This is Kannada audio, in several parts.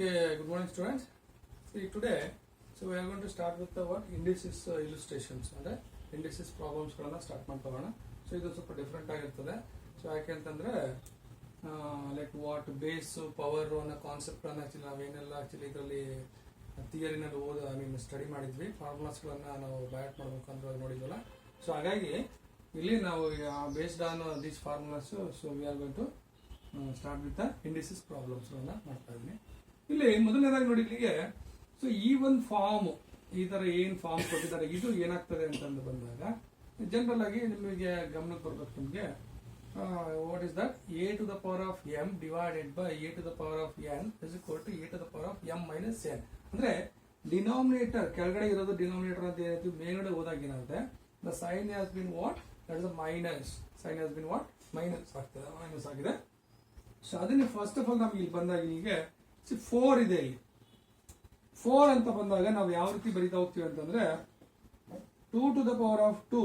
Okay, good morning students. See today, so we are going to start with the what indices illustrations and indices problems ಗಳನ್ನ ಸ್ಟಾರ್ಟ್ ಮಾಡ್ಕೊಳ್ಳೋಣ. ಸೊ ಇದು ಸ್ವಲ್ಪ ಡಿಫರೆಂಟ್ ಆಗಿರ್ತದೆ. ಸೊ ಯಾಕೆಂತಂದ್ರೆ ಲೈಕ್ ವಾಟ್ ಬೇಸ್ ಪವರ್ ಅನ್ನೋ ಕಾನ್ಸೆಪ್ಟ್ ಅನ್ನ ಆಕ್ಚುಲಿ ನಾವೇನೆಲ್ಲ ಆಕ್ಚುಲಿ ಇದರಲ್ಲಿ ಥಿಯರಿನಲ್ಲಿ ಸ್ಟಡಿ ಮಾಡಿದ್ವಿ. ಫಾರ್ಮುಲಾಸ್ಗಳನ್ನ ನಾವು ಬ್ಯಾಟ್ ಮಾಡ್ಬೇಕು ಅಂತ ನೋಡಿದ್ವಲ್ಲ. ಸೊ ಹಾಗಾಗಿ ಇಲ್ಲಿ ನಾವು based on these formulas so we are going to start with the indices problems ಮಾಡ್ತಾ ಇದ್ದೀನಿ. ಇಲ್ಲಿ ಮೊದಲನೇದಾಗಿ ನೋಡಿ ಇಲ್ಲಿಗೆ ಸೊ ಈ ಒಂದು ಫಾರ್ಮ್ ಈ ತರ ಏನ್ ಫಾರ್ಮ್ ಕೊಟ್ಟಿದ್ದಾರೆ ಇದು ಏನಾಗ್ತದೆ ಅಂತಂದು ಬಂದಾಗ ಜನರಲ್ ಆಗಿ ನಿಮಗೆ ಗಮನಕ್ಕೆ ಬರ್ಬೇಕು. ನಿಮಗೆ what is that a to the power of m divided by a to the power of n is equal to a to the power of m minus n. ಅಂದ್ರೆ ಡಿನಾಮಿನೇಟರ್ ಕೆಳಗಡೆ ಇರೋದು ಡಿನಾಮಿನೇಟರ್ ಅಂತ ಏನಾಯ್ತು ಮೇಲ್ಗಡೆ ಹೋದಾಗ ಏನಾಗುತ್ತೆ the sign has been what that is a minus sign has been what minus ಆಗ್ತದೆ ಮೈನಸ್ ಆಗಿದೆ. ಸೊ ಅದನ್ನ ಫಸ್ಟ್ ಆಫ್ ಆಲ್ ನಮ್ಗೆ ಇಲ್ಲಿ ಬಂದಾಗ ಇಲ್ಲಿಗೆ 4 ಇದೆ. ಇಲ್ಲಿ 4 ಅಂತ ಬಂದಾಗ ನಾವು ಯಾವ ರೀತಿ ಬರೀತಾ ಹೋಗ್ತೀವಿ ಅಂತಂದ್ರೆ 2 to the power of 2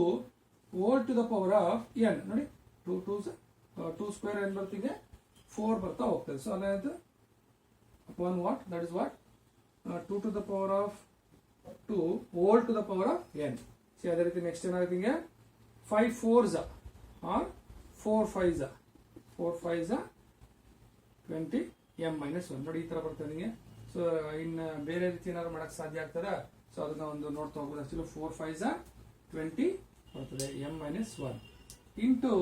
whole to the power of n. ನೋಡಿ 2 ಸ್ಕ್ವೇರ್ ಏನ್ ಬರ್ತಿದೆ 4 ಬರ್ತಾ ಹೋಗ್ತದೆ. ಸೊ ಅದೇನಾಯ್ತು upon what that is what 2 to the power of 2 whole to the power of n. See ಅದೇ ರೀತಿ ನೆಕ್ಸ್ಟ್ ಏನಾಗುತ್ತೆ ಹಿಂಗೆ 5 4s R 4 5s 20 M minus 1 ನೋಡಿ ಈ ತರ ಬರ್ತದೆ ನಿಮಗೆ. ಸೊ ಇನ್ನು ಬೇರೆ ರೀತಿ ಏನಾದ್ರು ಮಾಡಕ್ ಸಾಧ್ಯ ಆಗ್ತದ? ಸೊ ಅದನ್ನ ಒಂದು ನೋಡ್ತಾ ಹೋಗ್ಬೋದು. ಆಕ್ಚುಲಿ 4 5s 20 ಬರ್ತದೆ ಎಂ ಮೈನಸ್ 1 ಇಂಟು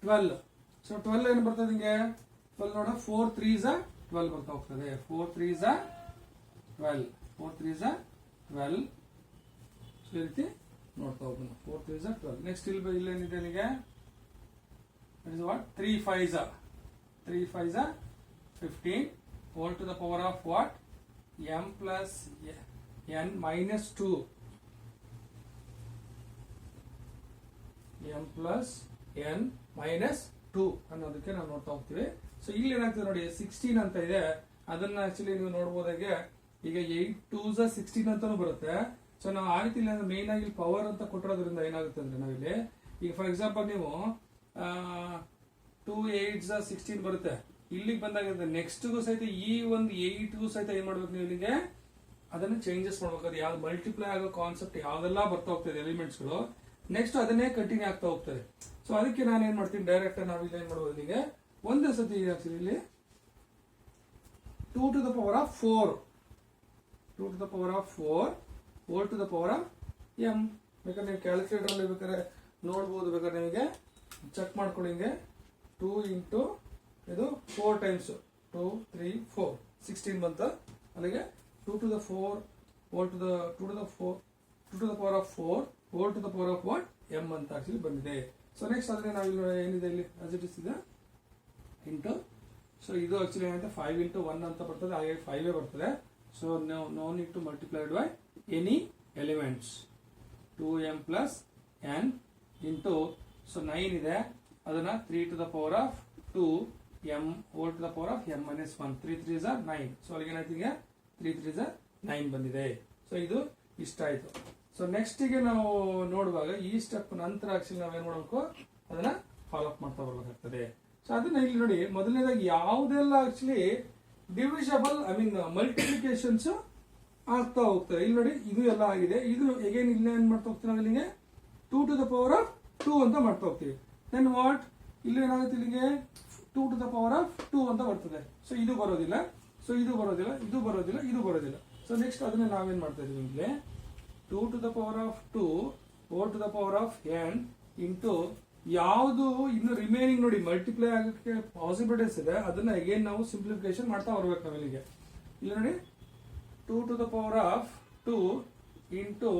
12. ಸೊ 12 ಏನು ಬರ್ತದೆ ನಿಮಗೆ 12 ನೋಡ 4 3s 12 ಬರ್ತಾ ಹೋಗ್ತದೆ. 4 3s 12 4 3s 12 ಸೊ ಈ ರೀತಿ ನೋಡ್ತಾ ಹೋಗೋಣ. 4 3s 12. ನೆಕ್ಸ್ಟ್ ಇಲ್ಲಿ ಏನಿದೆ ನಿಮಗೆ that is what 3 5s 15 whole to the power of what m plus n minus 2 m plus n minus 2 ಅನ್ನೋದಕ್ಕೆ ನಾವು ನೋಡ್ತಾ ಹೋಗ್ತೀವಿ. ಸೊ ಇಲ್ಲಿ ಏನಾಗ್ತದೆ ನೋಡಿ 16 ಅಂತ ಇದೆ. ಅದನ್ನ ಆಕ್ಚುಲಿ ನೀವು ನೋಡಬಹುದಾಗೆ ಈಗ 8 2s 16 ಅಂತಾನು ಬರುತ್ತೆ. ಸೊ ನಾವು ಆ ರೀತಿ ಮೇನ್ ಆಗಿ ಪವರ್ ಅಂತ ಕೊಟ್ಟಿರೋದ್ರಿಂದ ಏನಾಗುತ್ತೆ ಅಂದ್ರೆ ನಾವಿಲ್ಲಿ ಈಗ ಫಾರ್ ಎಕ್ಸಾಂಪಲ್ ನೀವು 2 8s 16 ಬರುತ್ತೆ. ಇಲ್ಲಿಗೆ ಬಂದಾಗ ನೆಕ್ಸ್ಟ್ ಸಹಿತ ಈ ಒಂದು 8 ಸಹಿತ ಏನ್ ಮಾಡ್ಬೇಕು ನೀವು ಇಲ್ಲಿಗೆ ಅದನ್ನ ಚೇಂಜಸ್ ಮಾಡ್ಬೇಕು. ಅದು ಯಾವ್ದು ಮಲ್ಟಿಪ್ಲೈ ಆಗೋ ಕಾನ್ಸೆಪ್ಟ್ ಯಾವ್ದೆಲ್ಲ ಬರ್ತಾ ಹೋಗ್ತದೆ ಎಲಿಮೆಂಟ್ಸ್ ಗಳು ನೆಕ್ಸ್ಟ್ ಅದನ್ನೇ ಕಂಟಿನ್ಯೂ ಆಗ್ತಾ ಹೋಗ್ತದೆ. ಸೊ ಅದಕ್ಕೆ ನಾನು ಏನ್ ಮಾಡ್ತೀನಿ ಡೈರೆಕ್ಟ್ ನಾವು ಇಲ್ಲಿ ಏನ್ ಮಾಡ್ಬೋದು ಇಲ್ಲಿಗೆ ಒಂದೇ ಸತಿ ಇಲ್ಲಿ 2 to the power of 4 2 to the power of 4 whole to the power of m. ಬೇಕಾದ್ರೆ ನೀವು ಕ್ಯಾಲ್ಕುಲೇಟರ್ ಅಲ್ಲಿ ಬೇಕಾದ್ರೆ ನೋಡ್ಬೋದು. ಬೇಕಾದ್ರೆ ನಿಮಗೆ ಚೆಕ್ ಮಾಡ್ಕೊಳ್ಳಿ ಹಿಂಗೆ 2 ಇಂಟು ಇದು 4 ಟೈಮ್ಸ್ 2 3 4 16 ಬಂತ. ಅಲ್ಲಿಗೆ 2 to the 4 whole to the 2 to the 4 2 to the power of 4 whole to the power of what m ಅಂತ ಆಕ್ಚುಲಿ ಬಂದಿದೆ. ಸೊ ನೆಕ್ಸ್ಟ್ ಅದನ್ನ ನಾವು ಏನಿದೆ ಇಲ್ಲಿ ಅಸಿಟಿಸ್ ಇದೆ ಇಂಟು. ಸೊ ಇದು ಆಕ್ಚುಲಿ ಏನಂತ 5 ಇಂಟು 1 ಅಂತ ಬರ್ತದೆ. ಹಾಗೆ 5 ಬರ್ತದೆ. So no need to multiplied by any elements 2m plus n into. So 9 ಇದೆ ಅದನ್ನ 3 to the power of 2 m whole to the power of m minus 1 3 3s 9. So ಅಲ್ಲಿಗೆ ಏನಾಯ್ತು ಈಗ 3 3s 9 ಬಂದಿದೆ. ಸೊ ಇದು ಇಷ್ಟ ಆಯ್ತು. ಸೊ ನೆಕ್ಸ್ಟ್ ಗೆ ನಾವು ನೋಡುವಾಗ ಈ ಸ್ಟೆಪ್ ನಂತರ ಆಕ್ಚುಲಿ ನಾವೇನ್ ಮಾಡಬೇಕು ಅದನ್ನ ಫಾಲೋ ಅಪ್ ಮಾಡ್ತಾ ಬರ್ಬೇಕಾಗ್ತದೆ. ಸೊ ಅದನ್ನ ಇಲ್ಲಿ ನೋಡಿ ಮೊದಲನೇದಾಗಿ ಯಾವುದೆಲ್ಲ ಆಕ್ಚುಲಿ ಡಿವಿಷಬಲ್ ಮಲ್ಟಿಪ್ಲಿಕೇಶನ್ಸ್ ಆಗ್ತಾ ಹೋಗ್ತದೆ. ಇಲ್ಲಿ ನೋಡಿ ಇದು ಎಲ್ಲ ಆಗಿದೆ. ಇದು ಎಗೇನ್ ಇಲ್ಲಿ ಏನ್ ಮಾಡ್ತಾ ಹೋಗ್ತೀವಿ ನಾವು ಇಲ್ಲಿಗೆ 2 ಟು ದ ಪವರ್ ಆಫ್ 2 ಅಂತ ಮಾಡ್ತಾ ಹೋಗ್ತೀವಿ. ದೆನ್ ವಾಟ್ ಇಲ್ಲಿ ಏನಾಗುತ್ತೆ ಇಲ್ಲಿಗೆ 2 ಟು ದ ಪವರ್ ಆಫ್ 2 ಅಂತ ಬರ್ತದೆ. ಸೊ ಇದು ಬರೋದಿಲ್ಲ. ಸೊ ಇದು ಬರೋದಿಲ್ಲ ಇದು ಬರೋದಿಲ್ಲ ಇದು ಬರೋದಿಲ್ಲ. ಸೊ ನೆಕ್ಸ್ಟ್ ಅದನ್ನ ನಾವೇನ್ ಮಾಡ್ತಾ ಇದೀವಿ ಇಲ್ಲಿ 2 to the power of 2 whole to the power of n into ಯಾವುದು ಇನ್ನು ರಿಮೈನಿಂಗ್ ನೋಡಿ ಮಲ್ಟಿಪ್ಲೈ ಆಗಕ್ಕೆ ಪಾಸಿಬಿಲಿಟೀಸ್ ಇದೆ ಅದನ್ನ ಅಗೇನ್ ನಾವು ಸಿಂಪ್ಲಿಫಿಕೇಶನ್ ಮಾಡ್ತಾ ಬರ್ಬೇಕು ನಾವು ಇಲ್ಲಿಗೆ. ಇಲ್ಲಿ ನೋಡಿ 2 to the power of 2 into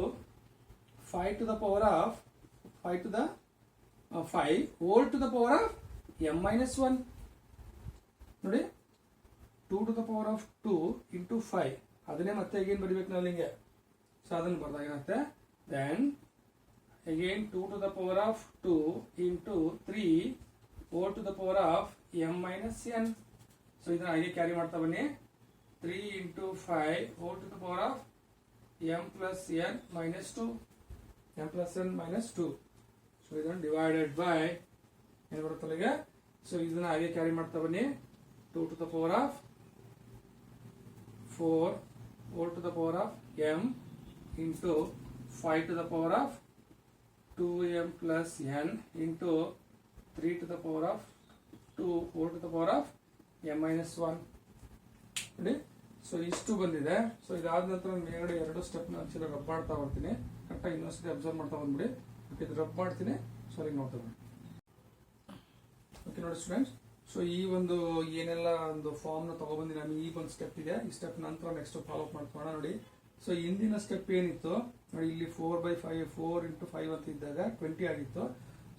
5 to the power of 5 to the 5 whole to the power of m minus 1 ನೋಡಿ 2 to the power of 2 into 5 ಅದನ್ನೇ ಮತ್ತೆ ಅಗೇನ್ ಬರಿಬೇಕು ನಾವು ಹಿಂಗೆ. ಸೊ ಅದನ್ನು ಬರ್ದಾಗ ಏನಾಗುತ್ತೆ then again 2 to the power of 2 into 3 whole to the power of m minus n. So ಇದನ್ನ ಹಾಗೆ ಕ್ಯಾರಿ ಮಾಡ್ತಾ ಬನ್ನಿ 3 into 5 whole to the power of m plus n minus 2 m plus n minus 2. So ಇದನ್ನು ಡಿವೈಡೆಡ್ ಬೈ ಏನು ಬರುತ್ತಲ್ಲ ಈಗ. ಸೊ ಇದನ್ನ ಹಾಗೆ ಕ್ಯಾರಿ ಮಾಡ್ತಾ ಬನ್ನಿ 2 to the power of 4 whole to the power of m into 5 to the power of 2m plus n into 3 to the power of 2 whole to the power of m minus 1 ನೋಡಿ. ಸೊ ಇಷ್ಟು ಬಂದಿದೆ. ಸೊ ಇದಾದ ನಂತರ ಮೇಲ್ಗಡೆ ಎರಡು ಸ್ಟೆಪ್ ಆಕ್ಚುಲಿ ರಬ್ ಮಾಡ್ತಾ ಬರ್ತೀನಿ. ಕರೆಕ್ಟಾಗಿ ಇನ್ನೊಂದ್ಸತಿ ಅಬ್ಸರ್ವ್ ಮಾಡ್ತಾ ಬಂದ್ಬಿಡಿ. ಓಕೆ, ಇದು ರಬ್ ಮಾಡ್ತೀನಿ. ಸಾರಿ, ನೋಡ್ತಾ ಬನ್ನಿ. ಓಕೆ ನೋಡಿ ಸ್ಟೂಡೆಂಟ್ಸ್, ಸೊ ಈ ಒಂದು ಏನೆಲ್ಲ ಒಂದು ಫಾರ್ಮ್ ನ ತಗೊಬಂದಿನಿ ನಾನು. ಈ ಒಂದು ಸ್ಟೆಪ್ ಇದೆ. ಈ ಸ್ಟೆಪ್ ನಂತರ ನೆಕ್ಸ್ಟ್ ಫಾಲೋ ಅಪ್ ಮಾಡ್ಕೊಳ್ಳೋಣ. ನೋಡಿ, ಸೊ ಹಿಂದಿನ ಸ್ಟೆಪ್ ಏನಿತ್ತು ನೋಡಿ, ಇಲ್ಲಿ 4/5 4 into 5 ಅಂತ ಇದ್ದಾಗ 20 ಆಗಿತ್ತು.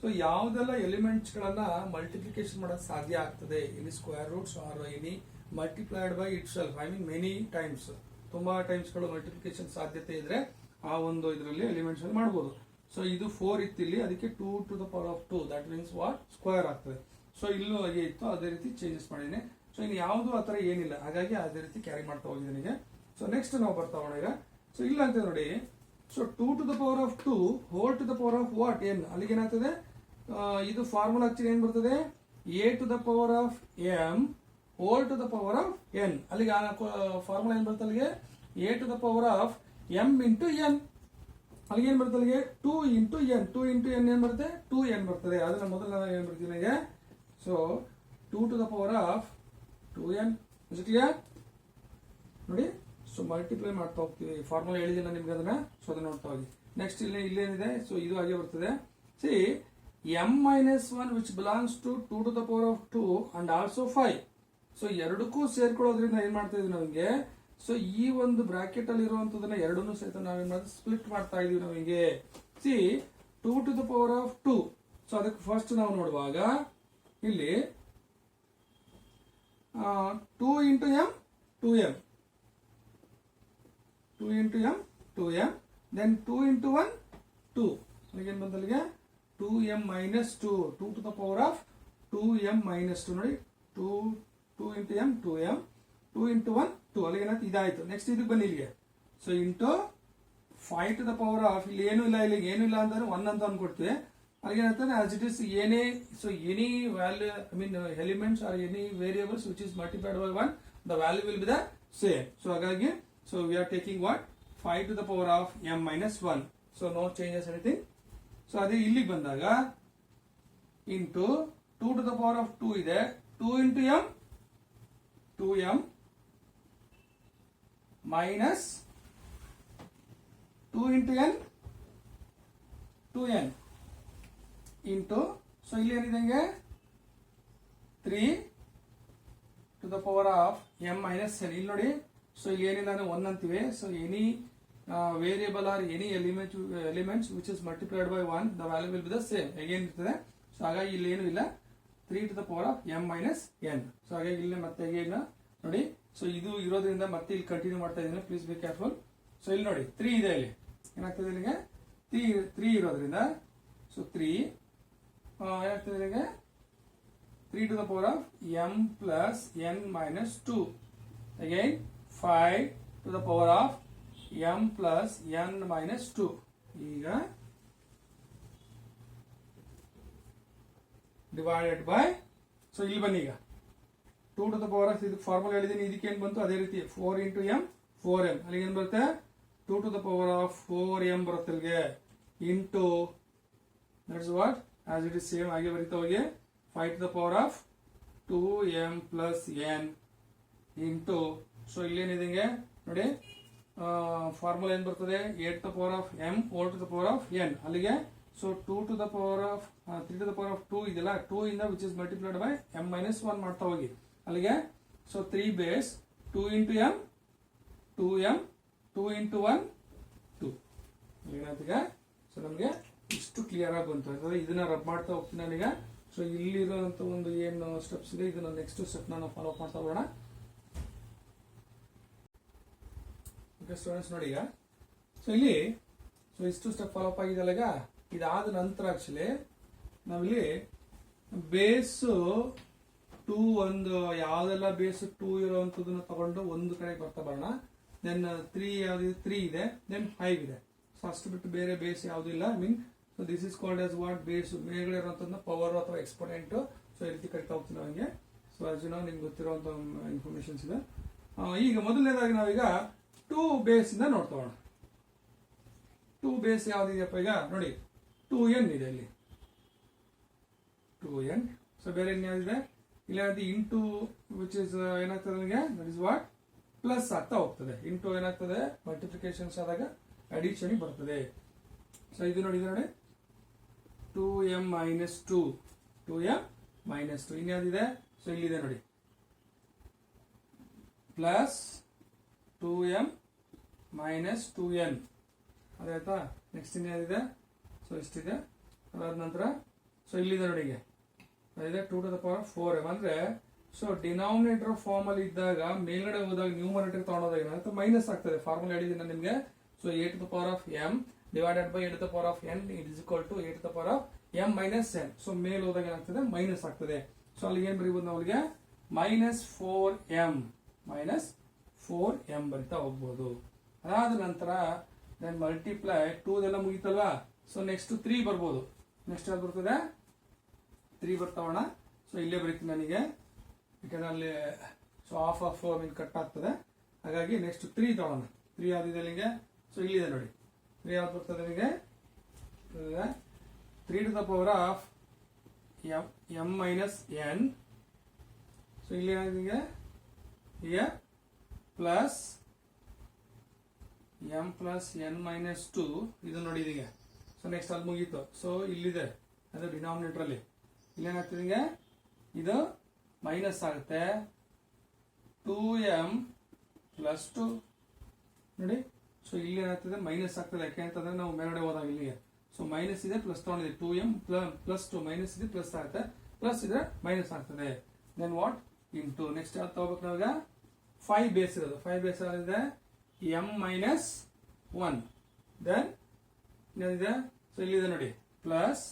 ಸೊ ಯಾವ್ದೆಲ್ಲ ಎಲಿಮೆಂಟ್ಸ್ ಗಳನ್ನ ಮಲ್ಟಿಪ್ಲಿಕೇಶನ್ ಮಾಡೋಕೆ ಸಾಧ್ಯ ಆಗ್ತದೆ, ಇಲ್ಲಿ square roots R any multiplied by it self, I mean many times, ತುಂಬಾ ಟೈಮ್ಸ್ ಗಳು ಮಲ್ಟಿಪ್ಲಿಕೇಶನ್ ಸಾಧ್ಯತೆ ಇದ್ರೆ ಆ ಒಂದು ಇದರಲ್ಲಿ ಎಲಿಮೆಂಟ್ಸ್ ಅಲ್ಲಿ ಮಾಡಬಹುದು. ಸೊ ಇದು 4 ಇತ್ತು ಇಲ್ಲಿ, ಅದಕ್ಕೆ 2 to the power of 2 that means what square ಆಗ್ತದೆ. ಸೊ ಇಲ್ಲೂ ಹಾಗೆ ಇತ್ತು, ಅದೇ ರೀತಿ ಚೇಂಜಸ್ ಮಾಡಿದ್ದೀನಿ. ಸೊ ಇನ್ನು ಯಾವುದು ಆತರ ಏನಿಲ್ಲ, ಹಾಗಾಗಿ ಅದೇ ರೀತಿ ಕ್ಯಾರಿ ಮಾಡ್ತಾ ಹೋಗಿದ್ದೀನಿ ಈಗ. ಸೊ ನೆಕ್ಸ್ಟ್ ನಾವು ಬರ್ತಾ ಹೋಗೋಣ ಈಗ. ಸೊ ಇಲ್ಲ ಅಂತ ನೋಡಿ, so 2 to the power of 2 whole to the power of what n, ಅಲ್ಲಿಗೆ ಏನಾಗ್ತದೆ, ಇದು ಫಾರ್ಮುಲಾ ಆಕ್ಚುಲಿ ಏನ್ ಬರ್ತದೆ, a to the power of m whole to the power of n. ಅಲ್ಲಿಗೆ ಫಾರ್ಮುಲಾ ಏನ್ ಬರ್ತದೆ, ಅಲ್ಲಿಗೆ a to the power of m into n. ಅಲ್ಲಿಗೆ ಏನ್ ಬರ್ತದೆ, ಅಲ್ಲಿಗೆ 2 into n. 2 into n ಏನ್ ಬರುತ್ತೆ, 2n ಬರ್ತದೆ. ಅದನ್ನ ಮೊದಲು ನಾನು ಏನ್ ಬರ್ತೀನಿ ಈಗ, so 2 to the power of 2n is clear ನೋಡಿ. ಸೊ ಮಲ್ಟಿಪ್ಲೈ ಮಾಡ್ತಾ ಹೋಗ್ತೀವಿ. ಫಾರ್ಮುಲಾ ಹೇಳಿದ್ದೀನಿ ನಿಮ್ಗೆ ಅದನ್ನ, ಸೊ ಅದನ್ನ ನೋಡ್ತಾ ಹೋಗಿ. ನೆಕ್ಸ್ಟ್ ಇಲ್ಲೇನಿದೆ, ಸೊ ಇದು ಹಾಗೆ ಬರ್ತದೆ. C m minus 1 which belongs to 2 to the power of 2 and also 5. So ಎರಡಕ್ಕೂ ಸೇರ್ಕೊಳ್ಳೋದ್ರಿಂದ ಏನ್ ಮಾಡ್ತಾ ಇದೀವಿ ನಮಗೆ, ಸೊ ಈ ಒಂದು ಬ್ರಾಕೆಟ್ ಅಲ್ಲಿ ಇರುವಂತದನ್ನ ಎರಡನ್ನೂ ಸಹಿತ ನಾವೇನ್ ಮಾಡ್ತೀವಿ, ಸ್ಪ್ಲಿಟ್ ಮಾಡ್ತಾ ಇದೀವಿ ನಮಗೆ. C 2 to the power of 2. So ಅದಕ್ಕೆ ಫಸ್ಟ್ ನಾವು ನೋಡುವಾಗ ಇಲ್ಲಿ 2 into m 2m, 2 into m 2m, then 2 into 1 2. ಏನ್ ಬಂದಲ್ಲಿಗೆ 2m minus 2, 2 to the power of 2m minus 2 ನೋಡಿ. 2 into m 2m, 2 into 1 2. ಅಲ್ಲಿಗೆ ಏನಾಯ್ತು, ಇದಾಯ್ತು. ನೆಕ್ಸ್ಟ್ ಇದಕ್ಕೆ ಬನ್ನಿ ಇಲ್ಲಿಗೆ. So into 5 to the power of, ಇಲ್ಲಿ ಏನು ಇಲ್ಲ, ಇಲ್ಲಿಗೆ ಏನು ಇಲ್ಲ ಅಂದ್ರೆ 1 ಅಂತ ಅನ್ಕೊಡ್ತೀವಿ. ಅಲ್ಲಿಗೆ ಏನಾಗ್ತದೆ, ಆಸ್ ಇಟ್ ಇಸ್ ಏನೇ, so any value, I mean elements or any variables which is multiplied by 1, the value will be the same. So ಹಾಗಾಗಿ so we are taking what 5 to the power of m minus 1. So no changes anything. So ಅದೇ ಇಲ್ಲಿಗೆ ಬಂದಾಗ into 2 to the power of 2 ಇದೆ, 2 into m 2m minus 2 into n 2n into, so ಇಲ್ಲಿ ಏನಿದೆ 3 to the power of m minus n. ಇಲ್ಲಿ ನೋಡಿ, ಸೊ ಇಲ್ಲಿ ಏನಿಲ್ಲ ಅಂದ್ರೆ 1 ಅಂತೀವಿ. So any variable R any elements which is multiplied by 1, the value will be the same again ಇರ್ತದೆ. ಸೊ ಹಾಗಾಗಿ ಇಲ್ಲಿ ಏನು ಇಲ್ಲ, 3 to the power of m minus n. So ಹಾಗಾಗಿ ಇಲ್ಲಿ ಮತ್ತೆ ಅಗೇನ್ ನೋಡಿ, ಸೊ ಇದು ಇರೋದ್ರಿಂದ ಮತ್ತೆ ಇಲ್ಲಿ ಕಂಟಿನ್ಯೂ ಮಾಡ್ತಾ ಇದ್ದೀನಿ, ಪ್ಲೀಸ್ ಬಿ ಕೇರ್ಫುಲ್. ಸೊ ಇಲ್ಲಿ ನೋಡಿ 3 ಇದೆ, ಇಲ್ಲಿ ಏನಾಗ್ತದೆ, ಇಲ್ಲಿಗೆ 3 ಇರೋದ್ರಿಂದ ಸೊ 3 ಏನಾಗ್ತದೆ, ಇಲ್ಲಿಗೆ 3 to the power of m plus n minus 2. Again 5 to the power of m plus n minus 2. ಈಗ ಡಿವೈಡೆಡ್ ಬೈ, ಸೊ ಇಲ್ಲಿ ಬನ್ನಿ ಈಗ 2 to the power of, ಇದಕ್ಕೆ ಫಾರ್ಮುಲಾ ಹೇಳಿದೀನಿ, ಇದಕ್ಕೆ ಏನ್ ಬಂತು ಅದೇ ರೀತಿ 4 into m 4m. ಅಲ್ಲಿಗೆ ಏನ್ ಬರುತ್ತೆ, 2 to the power of 4m ಬರುತ್ತೆ ಇಲ್ಲಿಗೆ, into that's what as it is same ಹಾಗೆ ಬರೀತಾ ಹೋಗಿ 5 to the power of 2m plus n into, so ಇಲ್ಲೇನಿದೆ ನೋಡಿ, ಫಾರ್ಮುಲಾ ಏನ್ ಬರ್ತದೆ, 8 to the power of m whole to the power of n. ಅಲ್ಲಿಗೆ so 2 to the power of 3 to the power of 2 ಇದೆಲ್ಲ 2 ಇಂದ which is multiplied by m minus 1 ಮಾಡ್ತಾ ಹೋಗಿ. ಅಲ್ಲಿಗೆ so 3 base 2 into m 2m 2 into 1 2. ಏನಾಯ್ತೀಗ, ಸೊ ನಮಗೆ ಇಷ್ಟು ಕ್ಲಿಯರ್ ಆಗಿ ಬಂತು. ಇದನ್ನ ರಬ್ ಮಾಡ್ತಾ ಹೋಗ್ತೀನಿ ನಾನೀಗ. ಸೊ ಇಲ್ಲಿರುವಂತ ಒಂದು ಏನು ಸ್ಟೆಪ್ಸ್ ಇದೆ, ಇದನ್ನ ನೆಕ್ಸ್ಟ್ ಸ್ಟೆಪ್ ನಾನು ಫಾಲೋ ಅಪ್ ಮಾಡ್ತಾ ಹೋಗೋಣ. ಓಕೆ ಸ್ಟೂಡೆಂಟ್ಸ್ ನೋಡಿ ಈಗ, ಸೊ ಇಲ್ಲಿ ಸೊ ಇಷ್ಟು ಸ್ಟೆಪ್ ಫಾಲೋ ಅಪ್ ಆಗಿದೆಲ್ಲ. ಈಗ ಇದಾದ ನಂತರ ಆಕ್ಚುಲಿ ನಾವಿಲ್ಲಿ ಬೇಸ್ 2 ಒಂದು ಯಾವ್ದೆಲ್ಲ ಬೇಸ್ 2 ಇರುವಂತದನ್ನ ತಗೊಂಡು ಒಂದು ಕಡೆ ಬರ್ತಾ ಬರೋಣ. ದೆನ್ 3 ಯಾವ್ದು 3 ಇದೆ, ದೆನ್ 5 ಇದೆ. ಸೊ ಅಷ್ಟು ಬಿಟ್ಟು ಬೇರೆ ಬೇಸ್ ಯಾವ್ದು ಇಲ್ಲ. I mean so this is called as what base, ಮೇಲ್ಗಡೆ ಇರುವಂತದನ್ನ ಪವರ್ ಅಥವಾ ಎಕ್ಸ್ಪೋನೆಂಟ್. ಸೊ ಈ ರೀತಿ ಕರಿತಾ ಹೋಗ್ತೀನಿ ಹಂಗೆ. ಸೊ ಅಸ್ ಯು ನೋ ನಿಮ್ಗೆ ಗೊತ್ತಿರುವಂತ ಇನ್ಫಾರ್ಮೇಶನ್ಸ್ ಇದೆ. ಈಗ ಮೊದಲನೇದಾಗಿ ನಾವೀಗ 2 ಬೇಸ್ ಇಂದ ನೋಡ್ತೋಣ. 2 ಬೇಸ್ ಯಾವ್ದಿದೆಯಪ್ಪ ಈಗ ನೋಡಿ, 2n ಇದೆ ಇಲ್ಲಿ, 2n. ಸೊ ಬೇರೆ ಯಾವ್ದಿದೆ ಇಲ್ಲಿ ಇಂಟು ವಿಚ್ ಇಸ್ ಏನಾಗ್ತದೆ ನಮಗೆ, ದಟ್ ಇಸ್ ವಾಟ್ ಪ್ಲಸ್ ಆಗ್ತಾ ಹೋಗ್ತದೆ. ಇಂಟು ಏನಾಗ್ತದೆ ಮಲ್ಟಿಪ್ಲಿಕೇಶನ್ಸ್ ಆದಾಗ ಅಡಿಷನ್ ಬರ್ತದೆ. ಸೊ ಇದು ನೋಡಿ 2m minus 2, 2m minus 2 ಇನ್ಯಾವ್ದಿದೆ, so ಇಲ್ಲಿದೆ ನೋಡಿ ಪ್ಲಸ್ 2m ಮೈನಸ್ 2n ಅದಾಯ್ತಾ. ನೆಕ್ಸ್ಟ್ ಇನ್ಯಾವ್ದಿದೆ, ಸೊ ಇಷ್ಟಿದೆ. ಅದಾದ ನಂತರ ಸೊ ಇಲ್ಲಿದೆ ನೋಡಿ, ಅದಿದೆ 2 to the power 4m ಅಂದ್ರೆ ಸೊ ಡಿನಾಮಿನೇಟರ್ ಫಾರ್ಮ್ ಅಲ್ಲಿ ಇದ್ದಾಗ ಮೇಲ್ಗಡೆ ಹೋದಾಗ ನ್ಯೂಮರೇಟರ್ ತಗೊಂಡೋದಾಗ ಏನಾಗುತ್ತೆ ಮೈನಸ್ ಆಗ್ತದೆ. ಫಾರ್ಮುಲಾ ಹೇಳಿದ್ದೀನಿ ನಿಮಗೆ. So a to the power of m divided by a to the power of n is equal to a to the power of m minus n. So ಮೇಲ್ ಹೋದಾಗ ಏನಾಗ್ತದೆ ಮೈನಸ್ ಆಗ್ತದೆ. ಸೊ ಅಲ್ಲಿ ಏನ್ ಬರೀಬಹುದು ನಾವು ಅಲ್ಲಿಗೆ ಮೈನಸ್ 4m ಬರಿತಾ ಹೋಗ್ಬೋದು. ಅದಾದ ನಂತರ ದೆನ್ ಮಲ್ಟಿಪ್ಲೈ 2 ಎಲ್ಲ ಮುಗಿತಲ್ವಾ. ಸೊ ನೆಕ್ಸ್ಟ್ 3 ಬರ್ಬೋದು. ನೆಕ್ಸ್ಟ್ ಯಾವ್ದು ಬರ್ತದೆ, 3 ಬರ್ತಾವಣ. ಸೊ ಇಲ್ಲೇ ಬರೀತೀನಿ ನನಗೆ, ಯಾಕಂದ್ರೆ ಅಲ್ಲಿ so half of mean cut ಆಗ್ತದೆ. ಹಾಗಾಗಿ ನೆಕ್ಸ್ಟ್ 3 ತಗೋಣ. 3 ಯಾವ್ದಿದೆ ಅಲ್ಲಿಗೆ, ಸೊ ಇಲ್ಲಿದೆ ನೋಡಿ 3 ಯಾವ್ದು ಬರ್ತದೆ ನಿಮಗೆ, 3 to the power of m minus n. So ಇಲ್ಲಿ ಏನಾಗಿದೆ ಈಗ plus m plus n minus 2 ಇದು ನೋಡಿ ಇದೀಗ. ಸೊ ನೆಕ್ಸ್ಟ್ ಅಲ್ಲಿ ಮುಗೀತು. ಸೊ ಇಲ್ಲಿದೆ ಅದು ಡಿನಾಮಿನೇಟರ್ ಅಲ್ಲಿ. ಇಲ್ಲೇನಾಗ್ತದೆ ಈಗ ಇದು ಮೈನಸ್ ಆಗುತ್ತೆ 2m ಪ್ಲಸ್ 2 ನೋಡಿ. ಸೊ ಇಲ್ಲಿ ಏನಾಗ್ತದೆ ಮೈನಸ್ ಆಗ್ತದೆ, ಯಾಕೆಂತಂದ್ರೆ ನಾವು ಮೇಲ್ಗಡೆ ಹೋದಾಗ ಇಲ್ಲಿಗೆ ಸೊ ಮೈನಸ್ ಇದೆ ಪ್ಲಸ್ ತಗೊಂಡಿದೆ 2m ಪ್ಲಸ್ 2 ಮೈನಸ್ ಇದೆ ಪ್ಲಸ್ ಆಗುತ್ತೆ, ಪ್ಲಸ್ ಇದ್ರೆ ಮೈನಸ್ ಆಗ್ತದೆ. ದೆನ್ ವಾಟ್ ಇಂಟು ನೆಕ್ಸ್ಟ್ ಯಾವ್ದು ತಗೋಬೇಕು ನಾವೀಗ 5 ಬೇಸ್ ಇರೋದು. 5 ಬೇಸ್ ಯಾವ್ದಿದೆ m ಮೈನಸ್ 1. ದೆನ್ ಏನಿದೆ, ಸೊ ಇಲ್ಲಿದೆ ನೋಡಿ plus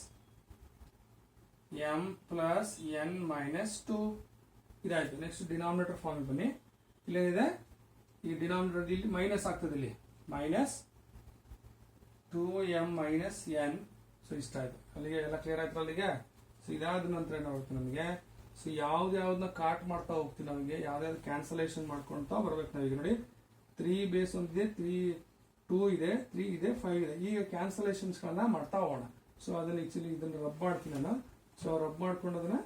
m plus n minus 2 ಇದಾಯ್ತು. ನೆಕ್ಸ್ಟ್ ಡಿನಾಮಿನೇಟರ್ ಫಾರ್ಮ್ ಬನ್ನಿ. ಇಲ್ಲೇನಿದೆ ಈ ಡಿನಾಮಿನೇಟರ್ ಇಲ್ಲಿ ಮೈನಸ್ ಆಗ್ತದೆ, ಇಲ್ಲಿ minus 2m minus n. So ಇಷ್ಟ ಆಯ್ತು, ಅಲ್ಲಿಗೆ ಎಲ್ಲ ಕ್ಲಿಯರ್ ಆಯ್ತು ಅಲ್ಲಿಗೆ. ಸೊ ಇದಾದ ನಂತರ ಏನಾಗುತ್ತೆ ನಮಗೆ, ಸೊ ಯಾವ್ದಾವ್ದನ್ನ ಕಾಟ್ ಮಾಡ್ತಾ ಹೋಗ್ತೀವಿ, ನಮಗೆ ಯಾವ್ದಾವ್ದು ಕ್ಯಾನ್ಸಲೇಷನ್ ಮಾಡ್ಕೊಂತ ಬರ್ಬೇಕು ನಾವೀಗ. ನೋಡಿ 3 ಬೇಸ್ ಒಂದಿದೆ, 2 ಇದೆ, 3 ಇದೆ, 5 ಇದೆ. ಈಗ ಕ್ಯಾನ್ಸಲೇಷನ್ಸ್ ಗಳನ್ನ ಮಾಡ್ತಾ ಹೋಗೋಣ. ಸೊ ಅದನ್ನ ಆಕ್ಚುಲಿ ಇದನ್ನ ರಬ್ ಮಾಡ್ತೀನಿ ನಾನು. ಸೊ ರಬ್ ಮಾಡ್ಕೊಂಡು ಅದನ್ನ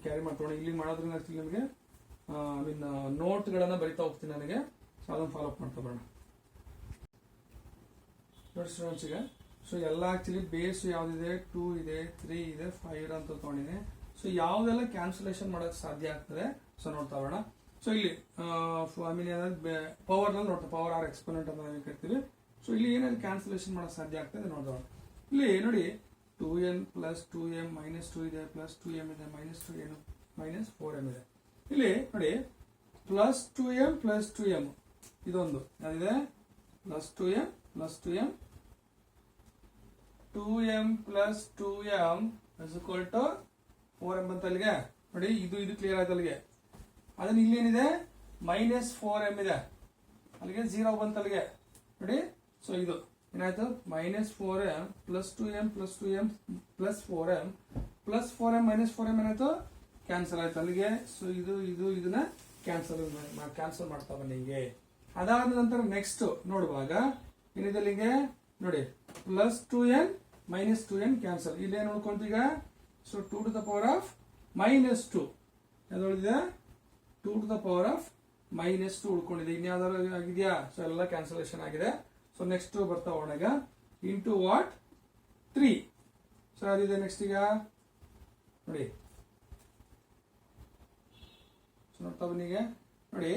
ಕ್ಯಾರಿ ಮಾಡ್ಕೊಂಡು ಇಲ್ಲಿ ಮಾಡೋದ್ರಿಂದ ಆಕ್ಚುಲಿ ನಮಗೆ ನೋಟ್ ಗಳನ್ನ ಬರಿತಾ ಹೋಗ್ತೀನಿ ನನಗೆ. ಸೊ ಅದನ್ನ ಫಾಲೋ ಅಪ್ ಮಾಡ್ತಾ ಬರೋಣ ನೋಡಿ ಸ್ಟೂಡೆಂಟ್ಸ್. ಈಗ ಸೊ ಎಲ್ಲ ಆಕ್ಚುಲಿ ಬೇಸ್ ಯಾವ್ದಿದೆ 2 ಇದೆ, 3 ಇದೆ, 5 ಅಂತ ತಗೊಂಡಿದೆ. ಸೊ ಯಾವ್ದೆಲ್ಲ ಕ್ಯಾನ್ಸಲೇಷನ್ ಮಾಡೋಕೆ ಸಾಧ್ಯ ಆಗ್ತದೆ ಸೊ ನೋಡ್ತಾ ಹೋಗೋಣ. ಸೊ ಇಲ್ಲಿ ಐ ಮೀನ್ ಪವರ್ ನಲ್ಲಿ ನೋಡ್ತಾ, ಪವರ್ ಆರ್ ಎಕ್ಸ್ಪೋನೆಂಟ್ ಅಂತ ನಾವು ಕರಿತೀವಿ. ಸೊ ಇಲ್ಲಿ ಏನೇನು ಕ್ಯಾನ್ಸಲೇಷನ್ ಮಾಡೋಕೆ ಸಾಧ್ಯ ಆಗ್ತದೆ ನೋಡೋಣ. ಇಲ್ಲಿ ನೋಡಿ 2n ಪ್ಲಸ್ 2m ಮೈನಸ್ 2 ಇದೆ, ಪ್ಲಸ್ 2m ಇದೆ, ಮೈನಸ್ 2n ಮೈನಸ್ 4m ಇದೆ. ಇಲ್ಲಿ ನೋಡಿ ಪ್ಲಸ್ 2m ಪ್ಲಸ್ 2m ಇದೊಂದು ಯಾವ್ದಿದೆ, plus 2m plus 2m 2m plus 2m is equal to 4m ಅಂತ ಅಲ್ಲಿಗೆ ನೋಡಿ. ಇದು ಕ್ಲಿಯರ್ ಆಯ್ತು ಅಲ್ಲಿಗೆ. ಅದನ್ನ ಇಲ್ಲಿ ಏನಿದೆ ಮೈನಸ್ 4m ಇದೆ, ಅಲ್ಲಿಗೆ 0 ಬಂತ ಅಲ್ಲಿಗೆ ನೋಡಿ. ಸೊ ಇದು ಏನಾಯ್ತು minus 4m plus 2m plus 2m plus 4m plus 4m minus 4m ಏನಾಯ್ತು ಕ್ಯಾನ್ಸಲ್ ಆಯ್ತು ಅಲ್ಲಿಗೆ. ಸೊ ಇದನ್ನ ಕ್ಯಾನ್ಸಲ್ ಮಾಡ್ತಾ ಬನ್ನಿ ಹೀಗೆ. ಅದಾದ ನಂತರ ನೆಕ್ಸ್ಟ್ ನೋಡುವಾಗ ಏನಿದೆ ಅಲ್ಲಿಗೆ ನೋಡಿ plus 2n minus 2n cancel. ಇಲ್ಲಿ ಏನ್ ನೋಡ್ಕೊಂತೀಗ, so 2 to the power of minus 2 ಯಾವ್ದಿದೆ 2 to the power of minus 2 ಉಳ್ಕೊಂಡಿದೆ. ಇನ್ಯಾವ್ದಾರು ಆಗಿದೆಯಾ, ಸೊ ಎಲ್ಲ ಕ್ಯಾನ್ಸಲೇಷನ್ ಆಗಿದೆ. ಸೊ ನೆಕ್ಸ್ಟ್ ಬರ್ತಾ ಹೋಗೋಣ ಇಂಟು ವಾಟ್ 3. ಸೊ ಅದಿದೆ ನೆಕ್ಸ್ಟ್ ಈಗ ನೋಡಿ. ಸೊ ನೋಡ್ತಾ ಬನ್ನಿಗೆ ನೋಡಿ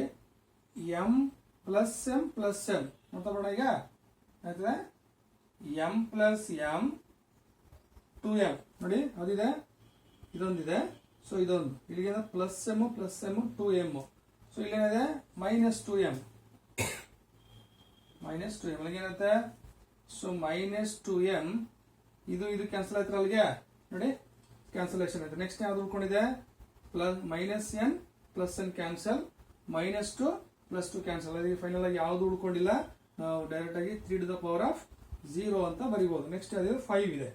m plus m plus m ನೋಡ್ತಾ ಬರೋಣ ಈಗ ಆಯ್ತದೆ. m ಪ್ಲಸ್ m 2m ನೋಡಿ ಅದಿದೆ, ಇದೊಂದಿದೆ. ಸೊ ಇದೊಂದು ಇಲ್ಲಿಗೆ plus m plus m 2m. So ಇಲ್ಲೇನಿದೆ ಮೈನಸ್ 2m ಮೈನಸ್ 2m ಏನಾಗುತ್ತೆ, ಸೊ ಮೈನಸ್ 2m ಇದು ಕ್ಯಾನ್ಸಲ್ ಆಯ್ತು ಅಲ್ಲಿಗೆ ನೋಡಿ, ಕ್ಯಾನ್ಸಲೇಷನ್ ಆಯ್ತು. ನೆಕ್ಸ್ಟ್ ಯಾವ್ದು ಉಳ್ಕೊಂಡಿದೆ plus minus n plus n cancel, minus 2 plus 2 cancel. ಅದಕ್ಕೆ ಫೈನಲ್ ಆಗಿ ಯಾವ್ದು ಉಳ್ಕೊಂಡಿಲ್ಲ, ನಾವು ಡೈರೆಕ್ಟ್ ಆಗಿ 3 to the power of 0 ಅಂತ ಬರೀಬಹುದು. ನೆಕ್ಸ್ಟ್ ಅದು 5 ಇದೆ.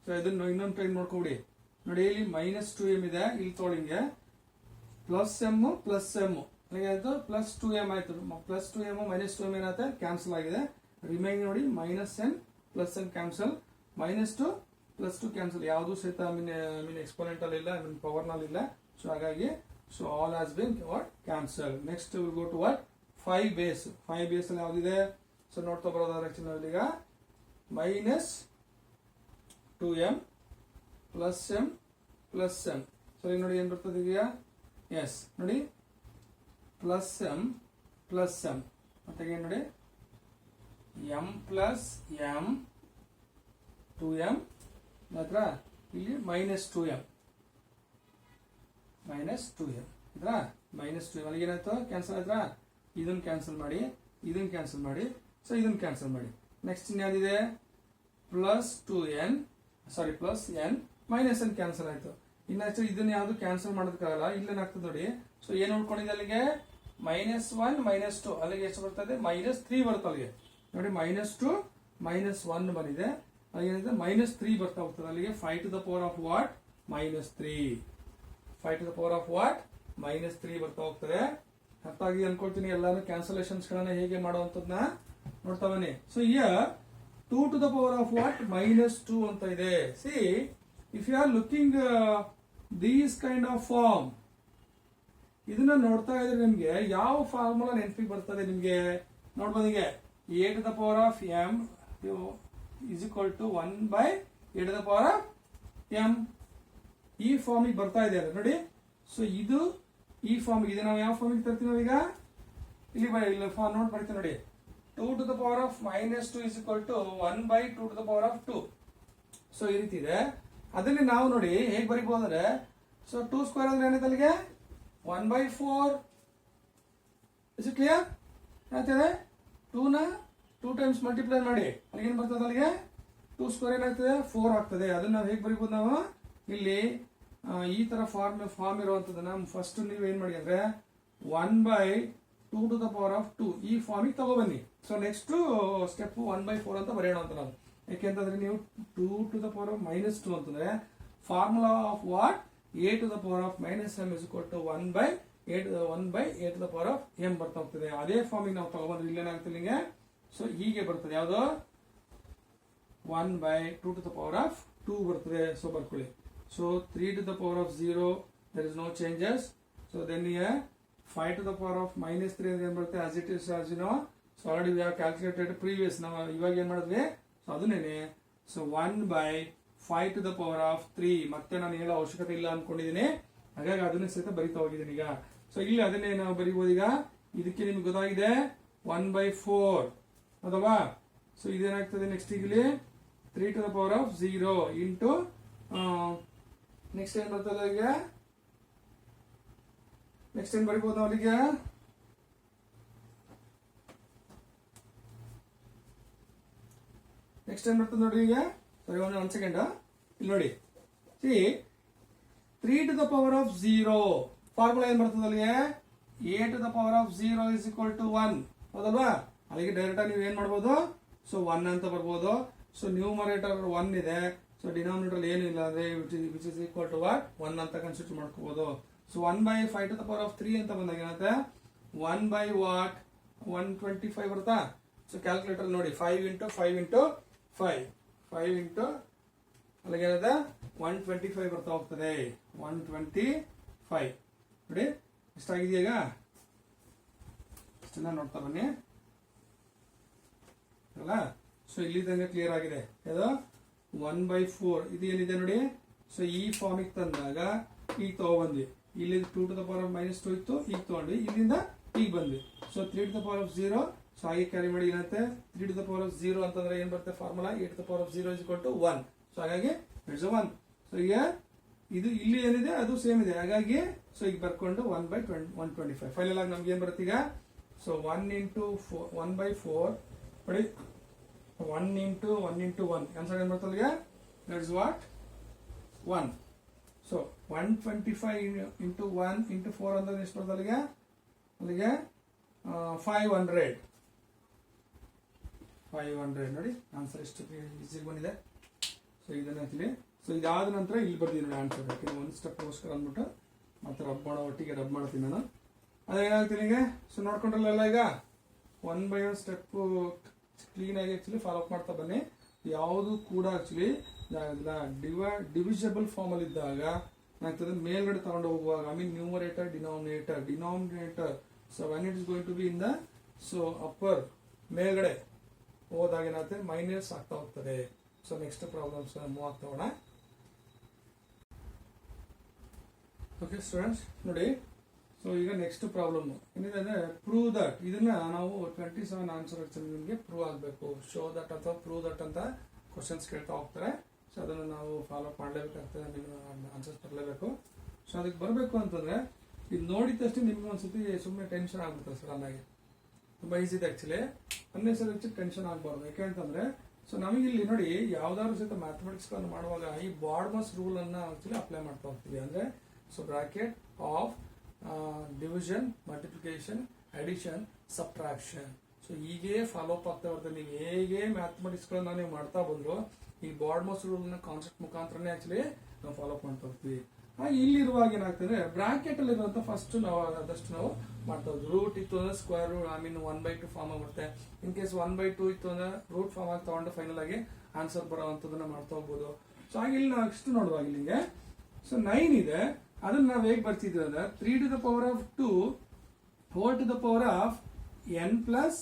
ಸೊ ಇದನ್ನು ಇನ್ನೊಂದು ಟೈಮ್ ನೋಡ್ಕೊಬಿಡಿ ನೋಡಿ. ಇಲ್ಲಿ ಮೈನಸ್ 2m ಇದೆ, ಇಲ್ಲಿ ತೊಳಿಂಗೆ ಪ್ಲಸ್ m ಪ್ಲಸ್ m ಅಲ್ಲಿಗೆ ಆಯಿತು +2m ಆಯಿತು. +2m -2m ಏನಾಗುತ್ತೆ ಕ್ಯಾನ್ಸಲ್ ಆಗಿದೆ. ರಿಮೈನಿಂಗ್ ನೋಡಿ -n +n ಕ್ಯಾನ್ಸಲ್, -2 +2 ಕ್ಯಾನ್ಸಲ್, ಯಾವುದು ಸಹಿತ ಮೀನ್ ಎಕ್ಸ್ಪೋನೆಂಟಲ್ ಇಲ್ಲ, ಮೀನ್ ಪವರ್ನಲ್ಲಿ ಇಲ್ಲ. ಸೊ ಹಾಗಾಗಿ so all has been what cancel. Next will go to what 5 base. 5 base ಅಲ್ಲಿ ಯಾವ್ದಿದೆ? ಸೊ ನೋಡ್ತಾ ಬರೋದಾದ್ರೆ ಈಗ -2m +m +m. ಸೊ ಈಗ ನೋಡಿ ಏನ್ ಬರ್ತದೆ ಈಗ? ಎಸ್ ನೋಡಿ +m +m ಮತ್ತೆ ಏನ್ ನೋಡಿ m +m 2m ಮಾತ್ರ ಇಲ್ಲಿ -2m ಇದ್ರಾ -2m ಅಲ್ಲಿಗೆ ಏನಾಯ್ತು ಕ್ಯಾನ್ಸಲ್ ಆಯ್ತಾ? ಇದನ್ನ ಕ್ಯಾನ್ಸಲ್ ಮಾಡಿ, ಇದನ್ನ ಕ್ಯಾನ್ಸಲ್ ಮಾಡಿ, ಸೊ ಇದನ್ನ ಕ್ಯಾನ್ಸಲ್ ಮಾಡಿ. ನೆಕ್ಸ್ಟ್ ಇನ್ಯಾವುದಿದೆ? +2n -n ಕ್ಯಾನ್ಸಲ್ ಆಯ್ತು. ಇನ್ನಷ್ಟು ಇದನ್ನ ಯಾವ್ದು ಕ್ಯಾನ್ಸಲ್ ಮಾಡೋದಕ್ಕಾಗಲ್ಲ. ಇಲ್ಲೇನಾಗ್ತದೆ ನೋಡಿ. ಸೊ ಏನ್ ನೋಡ್ಕೊಂಡಿದೆ ಅಲ್ಲಿಗೆ? -1 -2 ಅಲ್ಲಿಗೆ ಎಷ್ಟು ಬರ್ತದೆ? -3 ಬರುತ್ತೆ ಅಲ್ಲಿಗೆ ನೋಡಿ. -2 -1 ಬಂದಿದೆ, ಅಲ್ಲಿಗೆ -3 ಬರ್ತಾ ಹೋಗ್ತದೆ. ಅಲ್ಲಿಗೆ 5 to the power of what? -3. 5 to the power of what? -3 ಬರ್ತಾ ಹೋಗ್ತದೆ. ಅರ್ಥ ಆಗಿದೆ ಅನ್ಕೊಳ್ತೀನಿ. ಎಲ್ಲಾನು ಕ್ಯಾನ್ಸಲೇಷನ್ಸ್ ಗಳನ್ನ ಹೇಗೆ ಮಾಡುವಂತದ್ನ ನೋಡ್ತಾ ಬನ್ನಿ. So here 2 to the power of what? -2 ಅಂತ ಇದೆ. See if you are looking these kind of form, ಇದನ್ನ ನೋಡ್ತಾ ಇದ್ರೆ ನಿಮ್ಗೆ ಯಾವ ಫಾರ್ಮುಲಾ ನೆನಪಿಗೆ ಬರ್ತದೆ ನಿಮ್ಗೆ? ನೋಡ್ಬೋದು ನಿಮಗೆ a to the power of m is equal to 1/a to the power of m. ಈ ಫಾರ್ಮಿಗೆ ಬರ್ತಾ ಇದೆ ಅಲ್ಲ ನೋಡಿ. ಸೊ ಇದು ಈ ಫಾರ್ಮ್ ಇದೆ. ನಾವು ಯಾವ ಫಾರ್ಮಿಗೆ ತರ್ತೀವಿ ನಾವೀಗ? ಇಲ್ಲಿ ಫಾರ್ಮ್ ನೋಟ್ ಬರ್ತೀವಿ ನೋಡಿ. 2 to the power of -2 is equal to 1/2 to the power of 2. So ಈ ರೀತಿ ಇದೆ. ಅದರಲ್ಲಿ ನಾವು ನೋಡಿ ಹೇಗೆ ಬರೀಬಹುದು ಅಂದ್ರೆ, ಸೊ 2 ಸ್ಕ್ವೇರ್ ಅಂದ್ರೆ ಏನಾಯ್ತು ಅಲ್ಲಿಗೆ? 1/4. Is it clear? ಏನಾಗ್ತದೆ? 2 ನ 2 ಟೈಮ್ಸ್ ಮಲ್ಟಿಪ್ಲೈ ಮಾಡಿ ಅಲ್ಲಿಗೆ ಏನ್ ಬರ್ತದೆ? ಅಲ್ಲಿಗೆ 2 ಸ್ಕ್ವೇರ್ ಏನಾಗ್ತದೆ? 4 ಆಗ್ತದೆ. ಅದನ್ನ ನಾವು ಹೇಗೆ ಬರೀಬಹುದು? ನಾವು ಇಲ್ಲಿ ಈ ತರ ಫಾರ್ಮ್ ಇರುವಂತದನ್ನ ಫಸ್ಟ್ ನೀವು ಏನ್ ಮಾಡಿ ಅಂದ್ರೆ 1/2 to the power of 2 ಈ ಫಾರ್ಮಿಗೆ ತಗೊಬನ್ನಿ. ಸೊ ನೆಕ್ಸ್ಟ್ ಸ್ಟೆಪ್ 1/4 ಅಂತ ಬರೆಯೋಣ ಅಂತ ನಾವು. ಯಾಕೆಂತಂದ್ರೆ ನೀವು 2 to the power of -2 ಅಂತಂದ್ರೆ formula of what? a to the power of -m is equal to 1/a to the power of m ಬರ್ತಾ ಹೋಗ್ತದೆ. ಅದೇ ಫಾರ್ಮಿಗೆ ನಾವು ತಗೊಬಂದ್ರೆ ಇಲ್ಲೇನಾಗ್ತದೆ ನಿಮಗೆ? ಸೊ ಹೀಗೆ ಬರ್ತದೆ. ಯಾವುದು? 1/2 to the power of 2 ಬರ್ತದೆ. ಸೊ ಬರ್ಕೊಳ್ಳಿ. So 3 to the power of 0, there is no changes. So then here 5 to the power of -3 ಏನು ಬರುತ್ತೆ? as it is, as you know. So already we have calculated previous. ನಾವು ಇವಾಗ ಏನು ಮಾಡಿದ್ವಿ? ಸೊ ಅದನ್ನೇನೆ. So 1/5 to the power of 3 ಮತ್ತೆ ನಾನು ಹೇಳೋ ಅವಶ್ಯಕತೆ ಇಲ್ಲ ಅನ್ಕೊಂಡಿದ್ದೀನಿ. ಹಾಗಾಗಿ ಅದನ್ನ ಸಹಿತ ಬರಿತಾ ಹೋಗಿದ್ದೀನಿ ಈಗ. ಸೊ ಇಲ್ಲಿ ಅದನ್ನೇ ನಾವು ಬರೀಬಹುದು ಈಗ. ಇದಕ್ಕೆ ನಿಮ್ಗೆ ಗೊತ್ತಾಗಿದೆ 1/4 ಅಲ್ವಾ? ಸೊ ಇದೇನಾಗ್ತದೆ ನೆಕ್ಸ್ಟ್ ಇಲ್ಲಿ 3 to the power of 0 into next ಏನ್ ಬರ್ತದೆ ಈಗ? ನೆಕ್ಸ್ಟ್ ಏನ್ ಬರೀಬಹುದು ಅವರಿಗೆ? ನೆಕ್ಸ್ಟ್ ಏನ್ ಬರ್ತದೆ ನೋಡಿ ಈಗ. ಸರಿ, ಒಂದ್ ಸೆಕೆಂಡ್ ಇಲ್ಲಿ ನೋಡಿ. C 3 to the power of 0 formula ಏನ್ ಬರ್ತದೆ ಅಲ್ಲಿಗೆ? a to the power of 0 is equal to 1 ಹೌದಲ್ವಾ? ಅಲ್ಲಿಗೆ ಡೈರೆಕ್ಟ್ ನೀವು ಏನ್ ಮಾಡ್ಬೋದು? ಸೊ 1 ಅಂತ ಬರ್ಬೋದು. ಸೊ ನ್ಯೂಮರೇಟರ್ 1 ಇದೆ. ಸೊ ಡಿನಾಮಿನೇಟರ್ ಏನು ಇಲ್ಲ ಅಂದ್ರೆ which is equal to what? 1 ಅಂತ ಕನ್ಸಿಡರ್ ಮಾಡ್ಕೋಬಹುದು. So 1/5 to the power of 3 ಅಂತ ಬಂದಾಗ ಏನಾಗುತ್ತೆ? 1/what? 125 ಬರುತ್ತಾ? ಸೊ ಕ್ಯಾಲ್ಕುಲೇಟರ್ ನೋಡಿ 5 into 5 into 5 into ಅಲ್ಲಿಗೆ ಏನಾಗುತ್ತೆ? 125 ಬರ್ತಾ ಹೋಗ್ತದೆ. 125 ನೋಡಿ ಎಷ್ಟಾಗಿದೆ ಈಗ? ಇಷ್ಟನ್ನ ನೋಡ್ತಾ ಬನ್ನಿ ಅಲ್ಲ. ಸೊ ಇಲ್ಲಿ ತನಕ ಕ್ಲಿಯರ್ ಆಗಿದೆ. ಅದು 1/4 ಇದು ಏನಿದೆ ನೋಡಿ. ಸೊ ಈ ಫಾರ್ಮಿಗೆ ತಂದಾಗ ಈಗ ತಗೊಬಂದ್ವಿ. ಇಲ್ಲಿ 2 to the power of -2 ಇತ್ತು, ಈಗ ತಗೊಂಡ್ವಿ. ಇಲ್ಲಿಂದ ಈಗ ಬಂದ್ವಿ. So 3 to the power of 0. So ಹಾಗೆ ಕ್ಯಾರಿ ಮಾಡಿ ಏನಾಗುತ್ತೆ? 3 to the power of 0 ಅಂತಂದ್ರೆ ಏನ್ ಬರುತ್ತೆ formula? a to the power of 0 is equal to 1. So ಹಾಗಾಗಿ ಇಟ್ಸ್ 1. ಸೊ ಈಗ ಇದು ಇಲ್ಲಿ ಏನಿದೆ ಅದು ಸೇಮ್ ಇದೆ. ಹಾಗಾಗಿ ಸೊ ಈಗ ಬರ್ಕೊಂಡು 1/125 ಫೈನಲ್ ಆಗಿ ನಮ್ಗೆ ಏನ್ ಬರುತ್ತೆ ಈಗ? ಸೊ 1 into 1/4 ನೋಡಿ. 1 into 1 ಆನ್ಸರ್ ಏನ್ ಬರ್ತದೆ ಈಗ? That is what? 1. So 125 into 1 into 4 ಅಂದ್ರೆ ಎಷ್ಟು ಬರ್ತದೆ ಅಲ್ಲಿಗೆ? 500 ನೋಡಿ ಆನ್ಸರ್ ಎಷ್ಟು ಈಸಿಯಾಗಿ ಬಂದಿದೆ. ಸೊ ಇದನ್ನ ಹಾಕಿದೆ. ಸೊ ಇದಾದ ನಂತರ ಇಲ್ಲಿ ಬರ್ತೀನಿ ನೋಡಿ ಆನ್ಸರ್. ಯಾಕಂದ್ರೆ ಒಂದು ಸ್ಟೆಪ್ ಗೋಸ್ಕರ ಅಂದ್ಬಿಟ್ಟು ಮತ್ತೆ ಒಟ್ಟಿಗೆ ರಬ್ ಮಾಡ್ತೀನಿ ನಾನು. ಅದೇನಾಗ್ತೀನಿ ನಿಮಗೆ. ಸೊ ನೋಡ್ಕೊಂಡ್ರಲ್ಲ ಈಗ 1/1 ಸ್ಟೆಪ್ ಕ್ಲೀನ್ ಆಗಿ ಆಕ್ಚುಲಿ ಫಾಲೋ ಅಪ್ ಮಾಡ್ತಾ ಬನ್ನಿ. ಯಾವುದು ಕೂಡ ಆಕ್ಚುಲಿ ಡಿವಿಷಬಲ್ ಫಾರ್ಮ್ ಅಲ್ಲಿ ಇದ್ದಾಗ ಏನಾಗ್ತದೆ, ಮೇಲ್ಗಡೆ ತಗೊಂಡು ಹೋಗುವಾಗ I mean numerator denominator so when it is going to be in the so upper ಮೇಲ್ಗಡೆ ಹೋದಾಗ ಏನಾಗುತ್ತೆ ಮೈನಸ್ ಆಗ್ತಾ ಹೋಗ್ತದೆ. ಸೊ ನೆಕ್ಸ್ಟ್ ಪ್ರಾಬ್ಲಮ್ಸ್ ಮೂವ್ ಆಗ್ತಾ ಹೋಗೋಣ. ಓಕೆ ಸ್ಟೂಡೆಂಟ್ಸ್ ನೋಡಿ, ಸೊ ಈಗ ನೆಕ್ಸ್ಟ್ ಪ್ರಾಬ್ಲಮ್ ಏನಿದೆ ಅಂದ್ರೆ ಪ್ರೂವ್ ದಟ್. ಇದನ್ನ ನಾವು 27 ಆನ್ಸರ್ ನಿಮಗೆ ಪ್ರೂವ್ ಆಗಬೇಕು. ಶೋ ದಟ್ ಅಥವಾ ಪ್ರೂವ್ ದಟ್ ಅಂತ ಕ್ವಶನ್ಸ್ ಕೇಳ್ತಾ ಹೋಗ್ತಾರೆ. ಸೊ ಅದನ್ನು ನಾವು ಫಾಲೋ ಅಪ್ ಮಾಡಲೇಬೇಕಾಗ್ತದೆ, ನೀವು ಆನ್ಸರ್ಸ್ ಬರಲೇಬೇಕು. ಸೊ ಅದಕ್ಕೆ ಬರಬೇಕು ಅಂತಂದ್ರೆ ಇದು ನೋಡಿದ ತಕ್ಷಣ ನಿಮ್ಗೆ ಒಂದ್ಸತಿ ಸುಮ್ಮನೆ ಟೆನ್ಷನ್ ಆಗ್ಬಿಡ್ತದೆ ಸಡನ್ ಆಗಿ. ತುಂಬಾ ಈಸಿ ಇದೆ ಆಕ್ಚುಲಿ, ಅನ್ನೆಸರಿ ಟೆನ್ಷನ್ ಆಗಬಾರ್ದು. ಯಾಕೆಂತಂದ್ರೆ ಸೊ ನಮಗೆ ಇಲ್ಲಿ ನೋಡಿ ಯಾವ್ದಾದ್ರು ಸಹಿತ ಮ್ಯಾಥಮೆಟಿಕ್ಸ್ ಮಾಡುವಾಗ ಈ ಬಾರ್ಡ್ಮಸ್ ರೂಲ್ ಅನ್ನ ಆಕ್ಚುಲಿ ಅಪ್ಲೈ ಮಾಡ್ತಾ ಹೋಗ್ತೀವಿ. ಅಂದ್ರೆ so bracket of division, multiplication, addition, subtraction. So ಹೀಗೆ ಫಾಲೋ ಅಪ್ ಆಗ್ತಾ ಬರ್ತದೆ. ನೀವು ಹೇಗೆ ಮ್ಯಾಥಮೆಟಿಕ್ಸ್ ಗಳನ್ನ ನೀವು ಮಾಡ್ತಾ ಬಂದ್ರು ಈ ಬಾರ್ಡ್ಮಸ್ ರೂಲ್ ನ ಕಾನ್ಸೆಪ್ಟ್ ಮುಖಾಂತರನೇ ಆಕ್ಚುಲಿ ನಾವು ಫಾಲೋ ಅಪ್ ಮಾಡ್ತಾ ಹೋಗ್ತೀವಿ. ಇಲ್ಲಿರುವಾಗ ಏನಾಗ್ತದೆ, ಬ್ರಾಕೆಟ್ ಅಲ್ಲಿ ಇರುವಂತ ಫಸ್ಟ್ ನಾವು ಆದಷ್ಟು ನಾವು ಮಾಡ್ತಾ ಹೋದ್ವಿ. ರೂಟ್ ಇತ್ತು ಅಂದ್ರೆ square root I mean 1/2 form ಆಗುತ್ತೆ. ಇನ್ ಕೇಸ್ 1/2 ಇತ್ತು ಅಂದ್ರೆ ರೂಟ್ ಫಾರ್ಮ್ ಆಗಿ ತಗೊಂಡು ಫೈನಲ್ ಆಗಿ ಆನ್ಸರ್ ಬರೋವಂಥದ್ದನ್ನ ಮಾಡ್ತಾ ಹೋಗ್ಬೋದು. ಸೊ ಹಾಗೆ ಇಲ್ಲಿ ನಾವು ನೆಕ್ಸ್ಟ್ ನೋಡುವಾಗ ಇಲ್ಲಿಗೆ ಸೊ 9 ಇದೆ. ಅದನ್ನ ನಾವು ಹೇಗೆ ಬರ್ತಿದ್ವಿ ಅಂದ್ರೆ 3 to the power of 2 whole to the power of n plus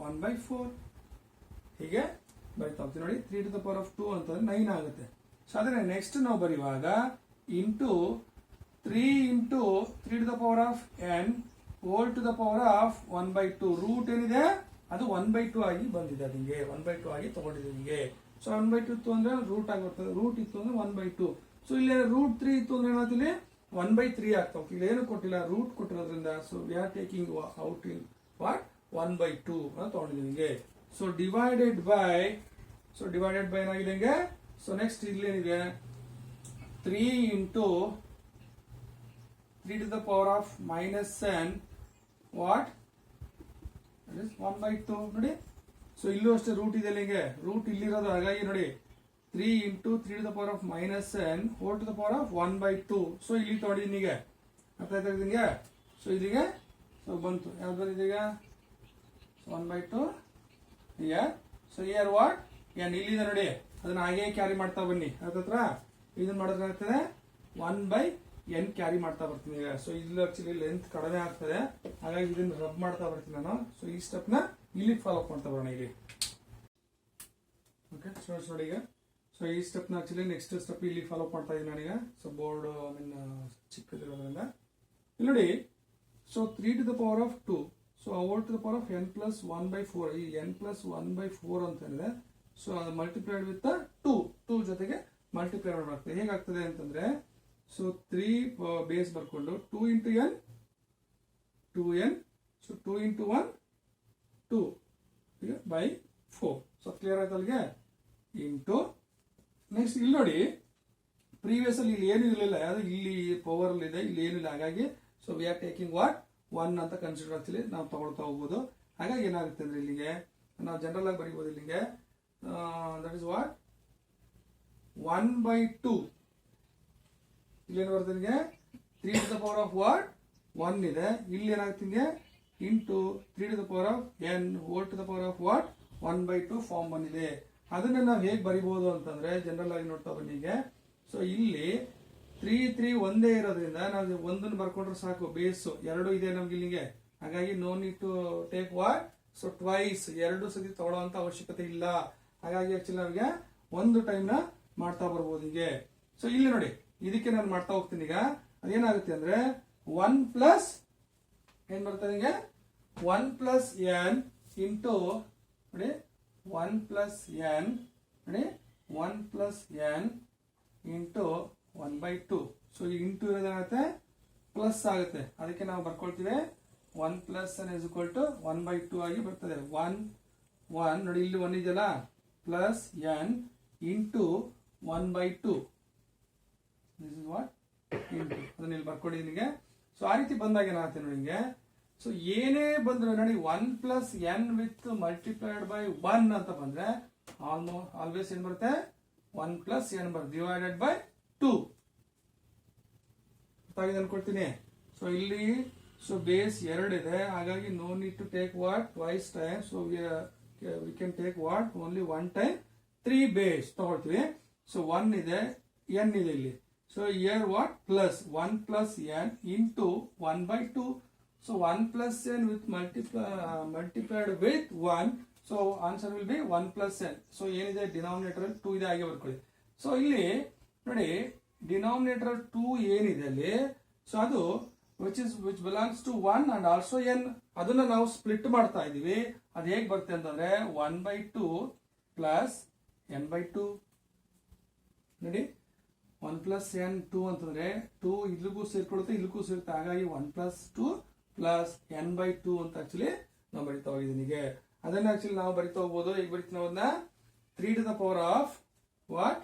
1/4 ಹೀಗೆ ಬರಿತಾ ಹೋಗ್ತೀವಿ. ನೋಡಿ 3 to the power of 2 ಅಂತಂದ್ರೆ 9 ಆಗುತ್ತೆ. ಸೊ ಅದನ್ನ ನೆಕ್ಸ್ಟ್ ನಾವು ಬರೆಯುವಾಗ into 3 into 3 to the power of n whole to the power of 1/2. Root ಏನಿದೆ ಅದು 1/2 ಆಗಿ ಬಂದಿದೆ. ನಿಮಗೆ 1/2 ಆಗಿ ತಗೊಂಡಿದೆ ನಿಮಗೆ. ಸೊ 1/2 ಇತ್ತು ಅಂದ್ರೆ ರೂಟ್ ಆಗಿ ಬರ್ತದೆ. ರೂಟ್ ಇತ್ತು ಅಂದ್ರೆ 1/2. ಸೊ ಇಲ್ಲಿ ರೂಟ್ 3 ಇತ್ತು ಅಂದ್ರೆ ಏನಾಗ್ತಿಲ್ಲಿ 1/3 ಆಗ್ತಾ ಹೋಗ್ತೀವಿ. ಇಲ್ಲಿ ಏನು ಕೊಟ್ಟಿಲ್ಲ, ರೂಟ್ ಕೊಟ್ಟಿರೋದ್ರಿಂದ so we are taking out in what 1/2 ಅಂತ ತಗೊಂಡಿದ್ದೀವಿ ನಿಮಗೆ. ಸೊ ಡಿವೈಡೆಡ್ ಬೈ ಏನಾಗಿದೆ ನಿಮಗೆ. ಸೊ ನೆಕ್ಸ್ಟ್ ಇಲ್ಲಿ ಏನಿದೆ 3 into 3 to the power of minus n what that is 1/2 ನೋಡಿ. ಸೊ ಇಲ್ಲೂ ಅಷ್ಟೇ ರೂಟ್ ಇದೆ ನಿಮಗೆ. ರೂಟ್ ಇಲ್ಲಿರೋದು ಹಾಗಾಗಿ ನೋಡಿ 3 into 3 to the power of minus n whole to the power of 1/2. So ಇಲ್ಲಿ ತಗೊಂಡಿ ನಿಮಗೆ ಅರ್ಥ ಆಯ್ತಾ ನಿಮಗೆ. ಸೊ ಇಲ್ಲಿಗೆ ಸೊ ಬಂತು ಯಾವ್ದು ಬಂದಿದೆ ಈಗ 1/2 here. So here what n ಇಲ್ಲಿದೆ ನೋಡಿ, ಅದನ್ನ ಹಾಗೆ ಕ್ಯಾರಿ ಮಾಡ್ತಾ ಬನ್ನಿ. ಅದತ್ರ ಇದನ್ನ ಮಾಡಿದ್ರೆ ಆಗ್ತದೆ 1/n ಕ್ಯಾರಿ ಮಾಡ್ತಾ ಬರ್ತೀನಿ ಈಗ. ಸೊ ಇಲ್ಲಿ ಆಕ್ಚುಲಿ ಲೆಂತ್ ಕಡಿಮೆ ಆಗ್ತದೆ, ಹಾಗಾಗಿ ಇದನ್ನ ರಬ್ ಮಾಡ್ತಾ ಬರ್ತೀನಿ ನಾನು. ಸೊ ಈ ಸ್ಟೆಪ್ ನ ಇಲ್ಲಿ ಫಾಲೋ ಅಪ್ ಮಾಡ್ತಾ ಬರೋಣ ಇಲ್ಲಿ. ಓಕೆ ಸ್ಟೂಡೆಂಟ್ಸ್ ನೋಡಿ ಈಗ ಸೊ ಈ ಸ್ಟೆಪ್ ನ ಆಕ್ಚುಲಿ ನೆಕ್ಸ್ಟ್ ಸ್ಟೆಪ್ ಇಲ್ಲಿ ಫಾಲೋ ಅಪ್ ಮಾಡ್ತಾ ಇದ್ದೀನಿ ನಾನೀಗ. ಸೊ ಬೋರ್ಡ್ ಐ ಮೀನ್ ಚಿಕ್ಕದಿರೋದ್ರಿಂದ ಇಲ್ಲಿ ನೋಡಿ. So 3 to the power of 2 so whole to the power of n plus 1/4. ಈ n plus 1/4 ಅಂತ ಏನಿದೆ ಸೊ ಅದು ಮಲ್ಟಿಪ್ಲೈಡ್ ವಿತ್ 2 ಜೊತೆಗೆ ಮಲ್ಟಿಪ್ಲೈ ಮಾಡಬೇಕಾಗ್ತದೆ. ಹೇಗಾಗ್ತದೆ ಅಂತಂದ್ರೆ ಸೊ 3 ಬೇಸ್ ಬರ್ಕೊಂಡು 2 into n 2n. So 2 into 1 2 by 4. So clear ಆಯ್ತು ಅಲ್ಲಿಗೆ. ಇಂಟು ನೆಕ್ಸ್ಟ್ ಇಲ್ಲಿ ನೋಡಿ ಪ್ರೀವಿಯಸ್ ಅಲ್ಲಿ ಇಲ್ಲಿ ಏನು ಇರಲಿಲ್ಲ, ಯಾವುದು ಇಲ್ಲಿ ಪವರ್ ಅಲ್ಲಿ ಇದೆ, ಇಲ್ಲಿ ಏನಿಲ್ಲ. ಹಾಗಾಗಿ so we are taking what 1 ಅಂತ ಕನ್ಸಿಡರ್ ಆಗ್ತಿಲ್ಲ, ನಾವು ತಗೊಳ್ತಾ ಹೋಗ್ಬೋದು. ಹಾಗಾಗಿ ಏನಾಗುತ್ತೆ ಅಂದ್ರೆ ಇಲ್ಲಿಗೆ ನಾವು ಜನರಲ್ ಆಗಿ ಬರೀಬಹುದು. ಇಲ್ಲಿಗೆ ದಟ್ ಇಸ್ ವಾಟ್ 1/2 ಇಲ್ಲೇನು ಬರ್ತದೆ ನಿಮಗೆ 3 to the power of what 1 ಇದೆ. ಇಲ್ಲಿ ಏನಾಗ್ತಿದೆ into 3 to the power of n whole to the power of what 1/2 form ಬಂದಿದೆ. ಅದನ್ನ ನಾವು ಹೇಗೆ ಬರಿಬಹುದು ಅಂತಂದ್ರೆ ಜನರಲ್ ಆಗಿ ನೋಡ್ತಾ ಬನ್ನಿಗೆ. ಸೊ ಇಲ್ಲಿ 3 ಒಂದೇ ಇರೋದ್ರಿಂದ ನಾವು ಒಂದನ್ನು ಬರ್ಕೊಂಡ್ರೆ ಸಾಕು. ಬೇಸ್ 2 ಇದೆ ನಮ್ಗೆ ಇಲ್ಲಿಗೆ, ಹಾಗಾಗಿ no need to take what so twice 2 ಸತಿ ತಗೊಳ್ಳೋಂತ ಅವಶ್ಯಕತೆ ಇಲ್ಲ. ಹಾಗಾಗಿ ಆಕ್ಚುಲಿ ನಮಗೆ ಒಂದು ಟೈಮ್ ನ ಮಾಡ್ತಾ ಬರ್ಬೋದು ಹೀಗೆ. ಸೊ ಇಲ್ಲಿ ನೋಡಿ ಇದಕ್ಕೆ ನಾನು ಮಾಡ್ತಾ ಹೋಗ್ತೀನಿ ಈಗ. ಅದೇನಾಗುತ್ತೆ ಅಂದ್ರೆ 1 ಪ್ಲಸ್ ಏನ್ ಬರ್ತದೆ ನಿಮಗೆ 1 ಪ್ಲಸ್ n ಇಂಟು ನೋಡಿ 1 ಪ್ಲಸ್ n ನೋಡಿ 1 plus n into 1/2. So into ಇರೋದೇನಾಗುತ್ತೆ ಪ್ಲಸ್ ಆಗುತ್ತೆ, ಅದಕ್ಕೆ ನಾವು ಬರ್ಕೊಳ್ತೀವಿ 1 plus n is equal to 1/2 ಆಗಿ ಬರ್ತದೆ. 1 ನೋಡಿ ಇಲ್ಲಿ 1 ಇದೆಯಲ್ಲ plus n into 1/2 this is what into ಅದನ್ನ ಇಲ್ಲಿ ಬರ್ಕೊಂಡಿದ್ದೀನಿ ನಿಮಗೆ. ಸೊ ಆ ರೀತಿ ಬಂದಾಗ ಏನಾಗುತ್ತೆ ನೋಡಿ ನಿಮಗೆ. ಸೊ ಏನೇ ಬಂದ್ರೆ ನೋಡಿ 1 plus n with multiplied by 1 ಅಂತ ಬಂದ್ರೆ ಆಲ್ವೇಸ್ ಏನ್ ಬರುತ್ತೆ 1 ಪ್ಲಸ್ n ಬರುತ್ತೆ ಡಿವೈಡೆಡ್ ಬೈ 2 ಗೊತ್ತಾಗಿದೆ ಅನ್ಕೊಳ್ತೀನಿ. ಸೊ ಇಲ್ಲಿ ಸೊ ಬೇಸ್ 2 ಇದೆ, ಹಾಗಾಗಿ no need to take what twice time. So we can take what only 1 time 3 base ತಗೊಳ್ತೀವಿ. ಸೊ 1 ಇದೆ, n ಇದೆ ಇಲ್ಲಿ. So here what plus 1 plus n into 1/2. So 1 plus n with multiplied with 1. So answer will be 1 plus n. So ಏನಿದೆ ಡಿನಾಮಿನೇಟರ್ 2 ಇದೆ, ಹಾಗೆ ಬರ್ಕೊಳ್ಳಿ. ಸೊ ಇಲ್ಲಿ ನೋಡಿ ಡಿನಾಮಿನೇಟರ್ 2 ಏನಿದೆ ಅಲ್ಲಿ, ಸೊ ಅದು which belongs to 1 and also n. ಅದನ್ನ ನಾವು ಸ್ಪ್ಲಿಟ್ ಮಾಡ್ತಾ ಇದೀವಿ. ಅದು ಹೇಗೆ ಬರುತ್ತೆ ಅಂತಂದ್ರೆ 1/2 ಪ್ಲಸ್ n/2. ನೋಡಿ 1 ಪ್ಲಸ್ n 2 ಅಂತಂದ್ರೆ 2 ಇಲ್ಲಿಗೂ ಸೇರ್ಕೊಳುತ್ತೆ, ಇಲ್ಲಿಗೂ ಸೇರುತ್ತೆ, ಹಾಗಾಗಿ 1 ಪ್ಲಸ್ 2 ಪ್ಲಸ್ n/2 ಅಂತ ಆಕ್ಚುಲಿ ನಾವು ಬರಿತಾ ಹೋಗಿದ್ದೀನಿ. ಹೀಗೆ ಅದನ್ನ ಆಕ್ಚುಲಿ ನಾವು ಬರಿತಾ ಹೋಗ್ಬೋದು. ಈಗ ಬರಿತೀವಿ ನಾವು ಅದನ್ನ 3 to the power of what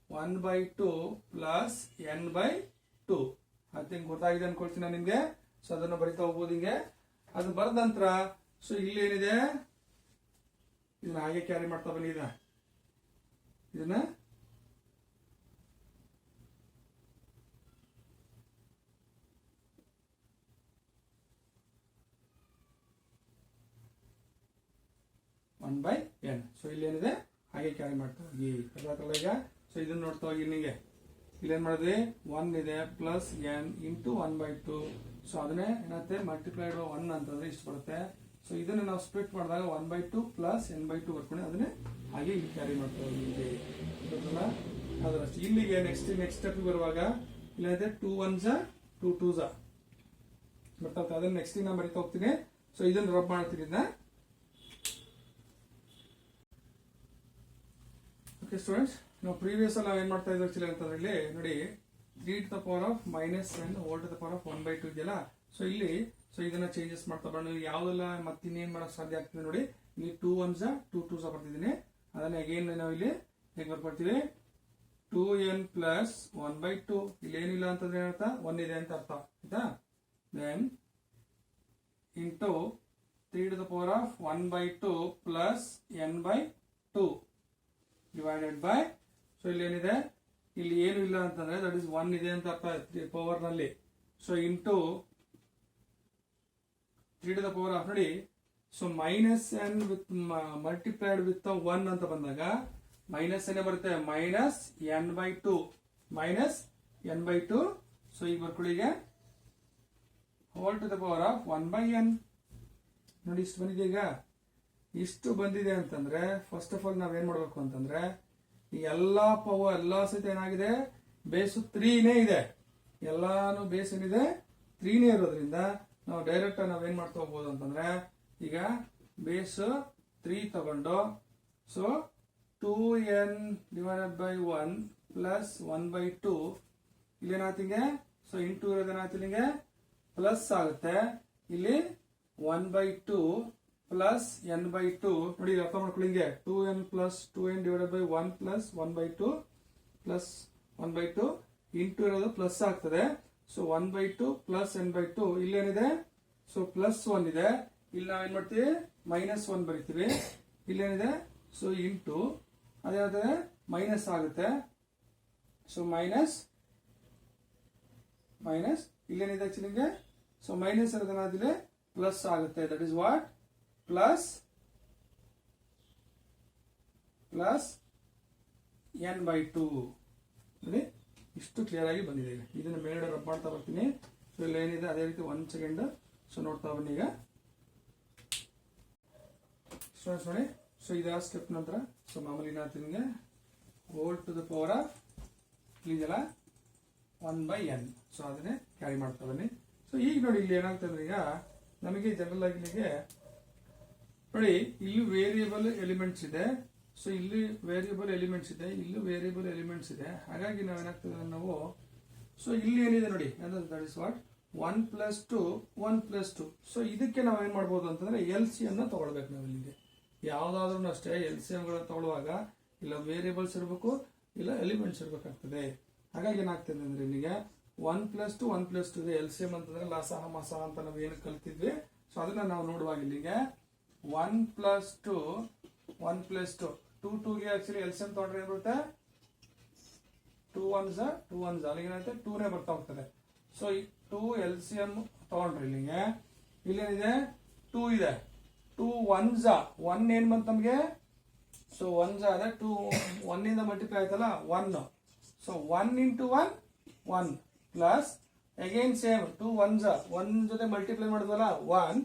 1/2 plus n/2. I think ಗೊತ್ತಾಗಿದೆ ಅನ್ಕೊಳ್ತೀನಿ ನಾನು ನಿಮ್ಗೆ. ಸೊ ಅದನ್ನ ಬರಿತಾ ಹೋಗ್ಬೋದು ಹಿಂಗೆ. ಅದು ಬರೆದ ನಂತರ ಸೊ ಇಲ್ಲಿ ಏನಿದೆ ಇದನ್ನ ಹಾಗೆ ಕ್ಯಾರಿ ಮಾಡ್ತಾ ಬನ್ನಿ. ಇದನ್ನ n. ಸೊ ಇಲ್ಲಿ ಏನಿದೆ ಹಾಗೆ ಕ್ಯಾರಿ ಮಾಡ್ತಾ ಹೋಗಿ ಈಗ. ಸೊ ಇದನ್ನ ನೋಡ್ತಾ ಹೋಗಿ ನಿಮಗೆ ಇಲ್ಲಿ ಏನ್ ಮಾಡಿದ್ವಿ 1 ಇದೆ ಪ್ಲಸ್ n ಇಂಟು 1/2. ಸೊ ಅದನ್ನೇ ಏನತ್ತೆ ಮಲ್ಟಿಪ್ಲೈಡ್ 1 ಅಂತಂದ್ರೆ ಇಷ್ಟು ಬರುತ್ತೆ. ಸೊ ಇದನ್ನ ನಾವು ಸ್ಪ್ಲಿಟ್ ಮಾಡಿದಾಗ 1/2 ಪ್ಲಸ್ n/2 ಬರ್ಕೊಂಡು ಅದನ್ನೇ ಹಾಗೆ ಇಲ್ಲಿ ಕ್ಯಾರಿ ಮಾಡ್ತಾ ಹೋಗಿ. ಅದರಷ್ಟು ಇಲ್ಲಿಗೆ ನೆಕ್ಸ್ಟ್ ಸ್ಟೆಪ್ ಬರುವಾಗ ಇಲ್ಲದೆ 2 1s 2 2s ಬರ್ತಾ ಅದನ್ನ ನೆಕ್ಸ್ಟ್ ನಾನು ಬರಿತಾ ಹೋಗ್ತೀನಿ. ಸೊ ಇದನ್ನ ರಬ್ ಮಾಡ್ತೀನಿ. ಇದನ್ನ ಓಕೆ ಸ್ಟೂಡೆಂಟ್ಸ್, ನಾವು ಪ್ರೀವಿಯಸ್ ಅಲ್ಲಿ ಏನ್ ಮಾಡ್ತಾ ಇದ್ವಿ ಆಕ್ಚುಲಿ ಅಂತಂದ್ರೆ ಇಲ್ಲಿ ನೋಡಿ 3 to the power of minus n whole to the power of 1/2 ಇದೆಯಲ್ಲ. ಸೊ ಇಲ್ಲಿ ಸೊ ಇದನ್ನ ಚೇಂಜಸ್ ಮಾಡ್ತಾ ಬರೋಣ. ಯಾವ್ದೆಲ್ಲ ಮತ್ತೆ ಇನ್ನೇನ್ ಮಾಡಕ್ ಸಾಧ್ಯ ಆಗ್ತದೆ ನೋಡಿ. ಇಲ್ಲಿ 2 1s 2 2s ಬರ್ತಿದ್ದೀನಿ. ಅದನ್ನ ಅಗೇನ್ ನಾವು ಇಲ್ಲಿ ಹೇಗೆ ಬರ್ಕೊಳ್ತೀವಿ 2n ಪ್ಲಸ್ 1/2. ಇಲ್ಲಿ ಏನಿಲ್ಲ ಅಂತಂದ್ರೆ ಏನರ್ಥ 1 ಇದೆ ಅಂತ ಅರ್ಥ ಆಯ್ತಾ. Then into 3 to the power of 1/2 plus n/2 divided by. So ಇಲ್ಲಿ ಏನಿದೆ ಇಲ್ಲಿ ಏನು ಇಲ್ಲ ಅಂತಂದ್ರೆ ದಟ್ ಇಸ್ 1 ಇದೆ ಅಂತ ಅರ್ಥ ಪವರ್ ನಲ್ಲಿ. So into 3 to the power of ನೋಡಿ. So minus n with multiplied with 1 ಅಂತ ಬಂದಾಗ ಮೈನಸ್ n ಬರುತ್ತೆ, minus n/2 minus n/2. So ಈಗ ಬರ್ಕೊಳ್ಳಿ ಈಗ whole to the power of 1/n. ನೋಡಿ ಇಷ್ಟು ಬಂದಿದೆ. ಈಗ ಇಷ್ಟು ಬಂದಿದೆ ಅಂತಂದ್ರೆ ಫಸ್ಟ್ ಆಫ್ ಆಲ್ ನಾವೇನ್ ಮಾಡ್ಬೇಕು ಅಂತಂದ್ರೆ ಈ ಎಲ್ಲಾ ಪವರ್ ಎಲ್ಲಾ ಸಹಿತ ಏನಾಗಿದೆ ಬೇಸ್ 3ನೇ ಇದೆ. ಎಲ್ಲಾನು ಬೇಸ್ ಏನಿದೆ 3ನೇ ಇರೋದ್ರಿಂದ ನಾವು ಡೈರೆಕ್ಟ್ ನಾವೇನ್ ಮಾಡ್ತಾ ಹೋಗ್ಬೋದು ಅಂತಂದ್ರೆ ಈಗ ಬೇಸ್ 3 ತಗೊಂಡು so 2n divided by 1 plus 1/2 ಇಲ್ಲೇನಾಗ್ತಿಗೆ ಸೊ ಇಂಟು ಇರೋದೇನಾಗ್ತಿಗೆ ಪ್ಲಸ್ ಆಗುತ್ತೆ. ಇಲ್ಲಿ 1/2 ಪ್ಲಸ್ n/2 ನೋಡಿ ಅರ್ಥ ಮಾಡ್ಕೊಳ್ಳಿ. 2n plus 2n divided by 1 plus 1/2 plus 1/2 into ಇರೋದು ಪ್ಲಸ್ ಆಗ್ತದೆ. ಸೊ 1/2 ಪ್ಲಸ್ n/2 ಇಲ್ಲೇನಿದೆ ಸೊ ಪ್ಲಸ್ 1 ಇದೆ. ಇಲ್ಲಿ ನಾವೇನ್ ಮಾಡ್ತೀವಿ ಮೈನಸ್ 1 ಬರಿತೀವಿ. ಇಲ್ಲೇನಿದೆ ಸೊ ಇಂಟು ಅದೇನಾಗ್ತದೆ ಮೈನಸ್ ಆಗುತ್ತೆ. ಸೊ ಮೈನಸ್ ಮೈನಸ್ ಇಲ್ಲೇನಿದೆ ಆಕ್ಚುಲಿ ಸೊ ಮೈನಸ್ ಇರೋದೇನಾದ್ರೆ ಪ್ಲಸ್ ಆಗುತ್ತೆ. That is what plus plus n/2 ನೋಡಿ ಇಷ್ಟು ಕ್ಲಿಯರ್ ಆಗಿ ಬಂದಿದೆ. ಇದನ್ನ ಮೇಲ್ಗಡೆ ರಬ್ ಮಾಡ್ತಾ ಬರ್ತೀನಿ. ಸೊ ಇಲ್ಲಿ ಏನಿದೆ ಅದೇ ರೀತಿ 1 ಸೆಕೆಂಡ್ ಸೊ ನೋಡ್ತಾ ಬನ್ನಿ. ಈಗ ಸ್ಟೂಡೆಂಟ್ಸ್ ನೋಡಿ ಸೊ ಇದಾ ಸ್ಟೆಪ್ ನಂತರ ಸೊ ಮಾಮೂಲಿ ನಿಮಗೆ whole to the power of ಇದೆಲ್ಲ 1/n. ಸೊ ಅದನ್ನೇ ಕ್ಯಾರಿ ಮಾಡ್ತಾ ಬನ್ನಿ. ಸೊ ಈಗ ನೋಡಿ ಇಲ್ಲಿ ಏನಾಗ್ತದೆ ಈಗ ನಮಗೆ ಜನರಲ್ ಆಗಿ ಇಲ್ಲಿಗೆ ನೋಡಿ ಇಲ್ಲಿ ವೇರಿಯಬಲ್ ಎಲಿಮೆಂಟ್ಸ್ ಇದೆ. ಸೊ ಇಲ್ಲಿ ವೇರಿಯಬಲ್ ಎಲಿಮೆಂಟ್ಸ್ ಇದೆ, ಇಲ್ಲಿ ವೇರಿಯಬಲ್ ಎಲಿಮೆಂಟ್ಸ್ ಇದೆ. ಹಾಗಾಗಿ ನಾವೇನಾಗ್ತದೆ ನಾವು ಸೊ ಇಲ್ಲಿ ಏನಿದೆ ನೋಡಿ that is what 1 plus 2 1 plus 2. So ಇದಕ್ಕೆ ನಾವು ಏನ್ ಮಾಡ್ಬೋದು ಅಂತಂದ್ರೆ LCM ನ ತಗೊಳ್ಬೇಕು. ನಾವು ಇಲ್ಲಿಗೆ ಯಾವ್ದಾದ್ರು ಅಷ್ಟೇ LCM ಗಳನ್ನ ತಗೊಳ್ಳುವಾಗ ಇಲ್ಲ ವೇರಿಯಬಲ್ಸ್ ಇರಬೇಕು ಇಲ್ಲ ಎಲಿಮೆಂಟ್ಸ್ ಇರಬೇಕಾಗ್ತದೆ. ಹಾಗಾಗಿ ಏನಾಗ್ತದೆ ಅಂದ್ರೆ ಇಲ್ಲಿಗೆ 1 ಪ್ಲಸ್ 2 1 ಪ್ಲಸ್ 2 ಇದೆ. LCM ಅಂತಂದ್ರೆ ಲಸಹ ಮಸಹ ಅಂತ ನಾವು ಏನು ಕಲ್ತಿದ್ವಿ. ಸೊ ಅದನ್ನ ನಾವು ನೋಡುವಾಗ ಇಲ್ಲಿಗೆ 1 ಪ್ಲಸ್ 2 1 ಪ್ಲಸ್ 2 2 2ಗೆ ಆಕ್ಚುಲಿ LCM ತಗೊಂಡ್ರೆ ಏನ್ ಬರುತ್ತೆ 2 1s 2 1s ಅಲ್ಲಿಗೆ ಏನಾಗುತ್ತೆ 2ನೇ ಬರ್ತಾ ಹೋಗ್ತದೆ. ಸೊ 2 LCM ತಗೊಂಡ್ರಿ ಇಲ್ಲಿಗೆ ಇಲ್ಲೇನಿದೆ 2 ಇದೆ 2 1s 1 ಏನ್ ಬಂತು ನಮಗೆ ಸೊ 1s ಅದೇ 2 1 ಇಂದ ಮಲ್ಟಿಪ್ಲೈ ಆಯ್ತಲ್ಲ 1 so 1 into 1 1 plus again same 2 1s 1 ಜೊತೆ ಮಲ್ಟಿಪ್ಲೈ ಮಾಡಿದ್ವಲ್ಲ 1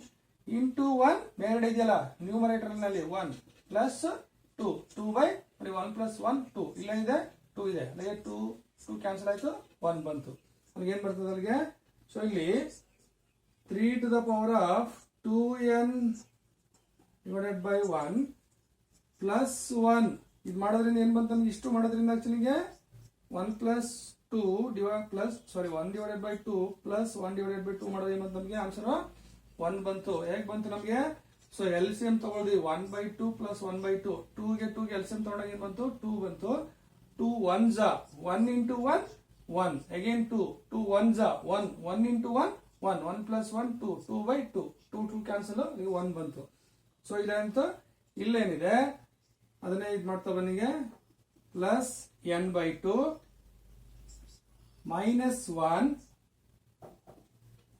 into 1 ಮೇಲ್ಗಡೆ ಇದೆಯಲ್ಲ ನ್ಯೂಮರೇಟರ್ ನಲ್ಲಿ 1 ಪ್ಲಸ್ 2 2 by 1 plus 1 2 ಇಲ್ಲ ಇದೆ 2 ಇದೆ ಅಲ್ಲಿಗೆ 2 2 ಕ್ಯಾನ್ಸಲ್ ಆಯ್ತು 1 ಬಂತು ಅಲ್ಲಿಗೆ ಏನ್ ಬರ್ತದೆ ಅಲ್ಲಿಗೆ ಸೊ ಇಲ್ಲಿ 3 to the power of 2n divided by 1 plus 1 ಇದು ಮಾಡೋದ್ರಿಂದ ಏನ್ ಬಂತು ನಮ್ಗೆ ಇಷ್ಟು ಮಾಡೋದ್ರಿಂದ ಆಕ್ಚುಲಿಗೆ 1 plus 2 1 divided by 2 plus 1 divided by 2 ಮಾಡೋದು ಏನ್ ಬಂತು ನಮಗೆ ಆನ್ಸರ್ 1 ಬಂತು ಹೇಗೆ ಬಂತು ನಮಗೆ ಸೊ LCM ತಗೊಳ್ಳಿ 1 by 2 plus 1 by 2 2 ಗೆ LCM ತಗೊಂಡಾಗ ಏನ್ ಬಂತು 2 ಬಂತು 2 1s 1 into 1 1 again 2 2 1s 1 1 into 1 1 1 plus 1 2 2 by 2 2 cancel 1 ಬಂತು ಸೊ ಇಲ್ಲಂತ ಇಲ್ಲೇನಿದೆ ಅದನ್ನೇ ಇದು ಮಾಡ್ತಾ ಬನ್ನಿಗೆ plus n by 2 minus 1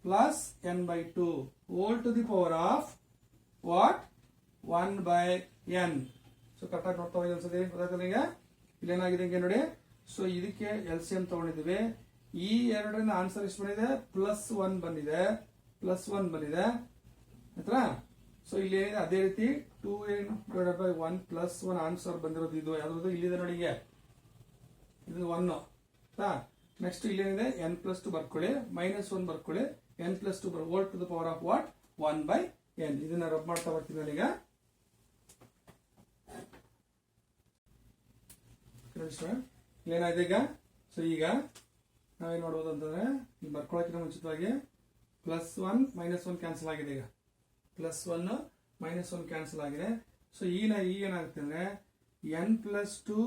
plus n by 2 whole to the power of what 1 by n so ಕರೆಕ್ಟಾಗಿ ನೋಡ್ತಾ ಹೋಗಿ ಅನ್ಸದೆ ಗೊತ್ತಾಯ್ತಲ್ಲ ಈಗ ಇಲ್ಲೇನಾಗಿದೆ ಹಿಂಗೆ ನೋಡಿ ಸೊ ಇದಕ್ಕೆ LCM ತಗೊಂಡಿದ್ದೀವಿ ಈ ಎರಡರಿಂದ ಆನ್ಸರ್ ಎಷ್ಟು ಬಂದಿದೆ +1 ಬಂದಿದೆ +1 ಬಂದಿದೆ ಆಯ್ತಾ ಸೊ ಇಲ್ಲಿ ಏನಿದೆ ಅದೇ ರೀತಿ 2n divided by 1 +1 ಆನ್ಸರ್ ಬಂದಿರೋದು ಇದು ಯಾವ್ದು ಇಲ್ಲಿದೆ ನೋಡಿ ಈಗ ಇದು 1 ಆಯ್ತಾ ನೆಕ್ಸ್ಟ್ ಇಲ್ಲೇನಿದೆ n+2 ಬರ್ಕೊಳ್ಳಿ -1 ಬರ್ಕೊಳ್ಳಿ n+2 whole to the power of what 1 by n ಇದನ್ನ ರಬ್ ಮಾಡ್ತಾ ಬರ್ತೀನಿ ನಾನೀಗ ಏನಾಗಿದೆ ಈಗ ಸೊ ಈಗ ನಾವೇನ್ ನೋಡ್ಬೋದು ಅಂತಂದ್ರೆ ಇಲ್ಲಿ ಬರ್ಕೊಳ್ಳೋಕ್ಕಿಂತ ಮುಂಚಿತವಾಗಿ +1 -1 ಕ್ಯಾನ್ಸಲ್ ಆಗಿದೆ ಈಗ +1 -1 ಕ್ಯಾನ್ಸಲ್ ಆಗಿದೆ ಸೊ ಈಗ ಏನಾಗುತ್ತೆ ಅಂದ್ರೆ n+2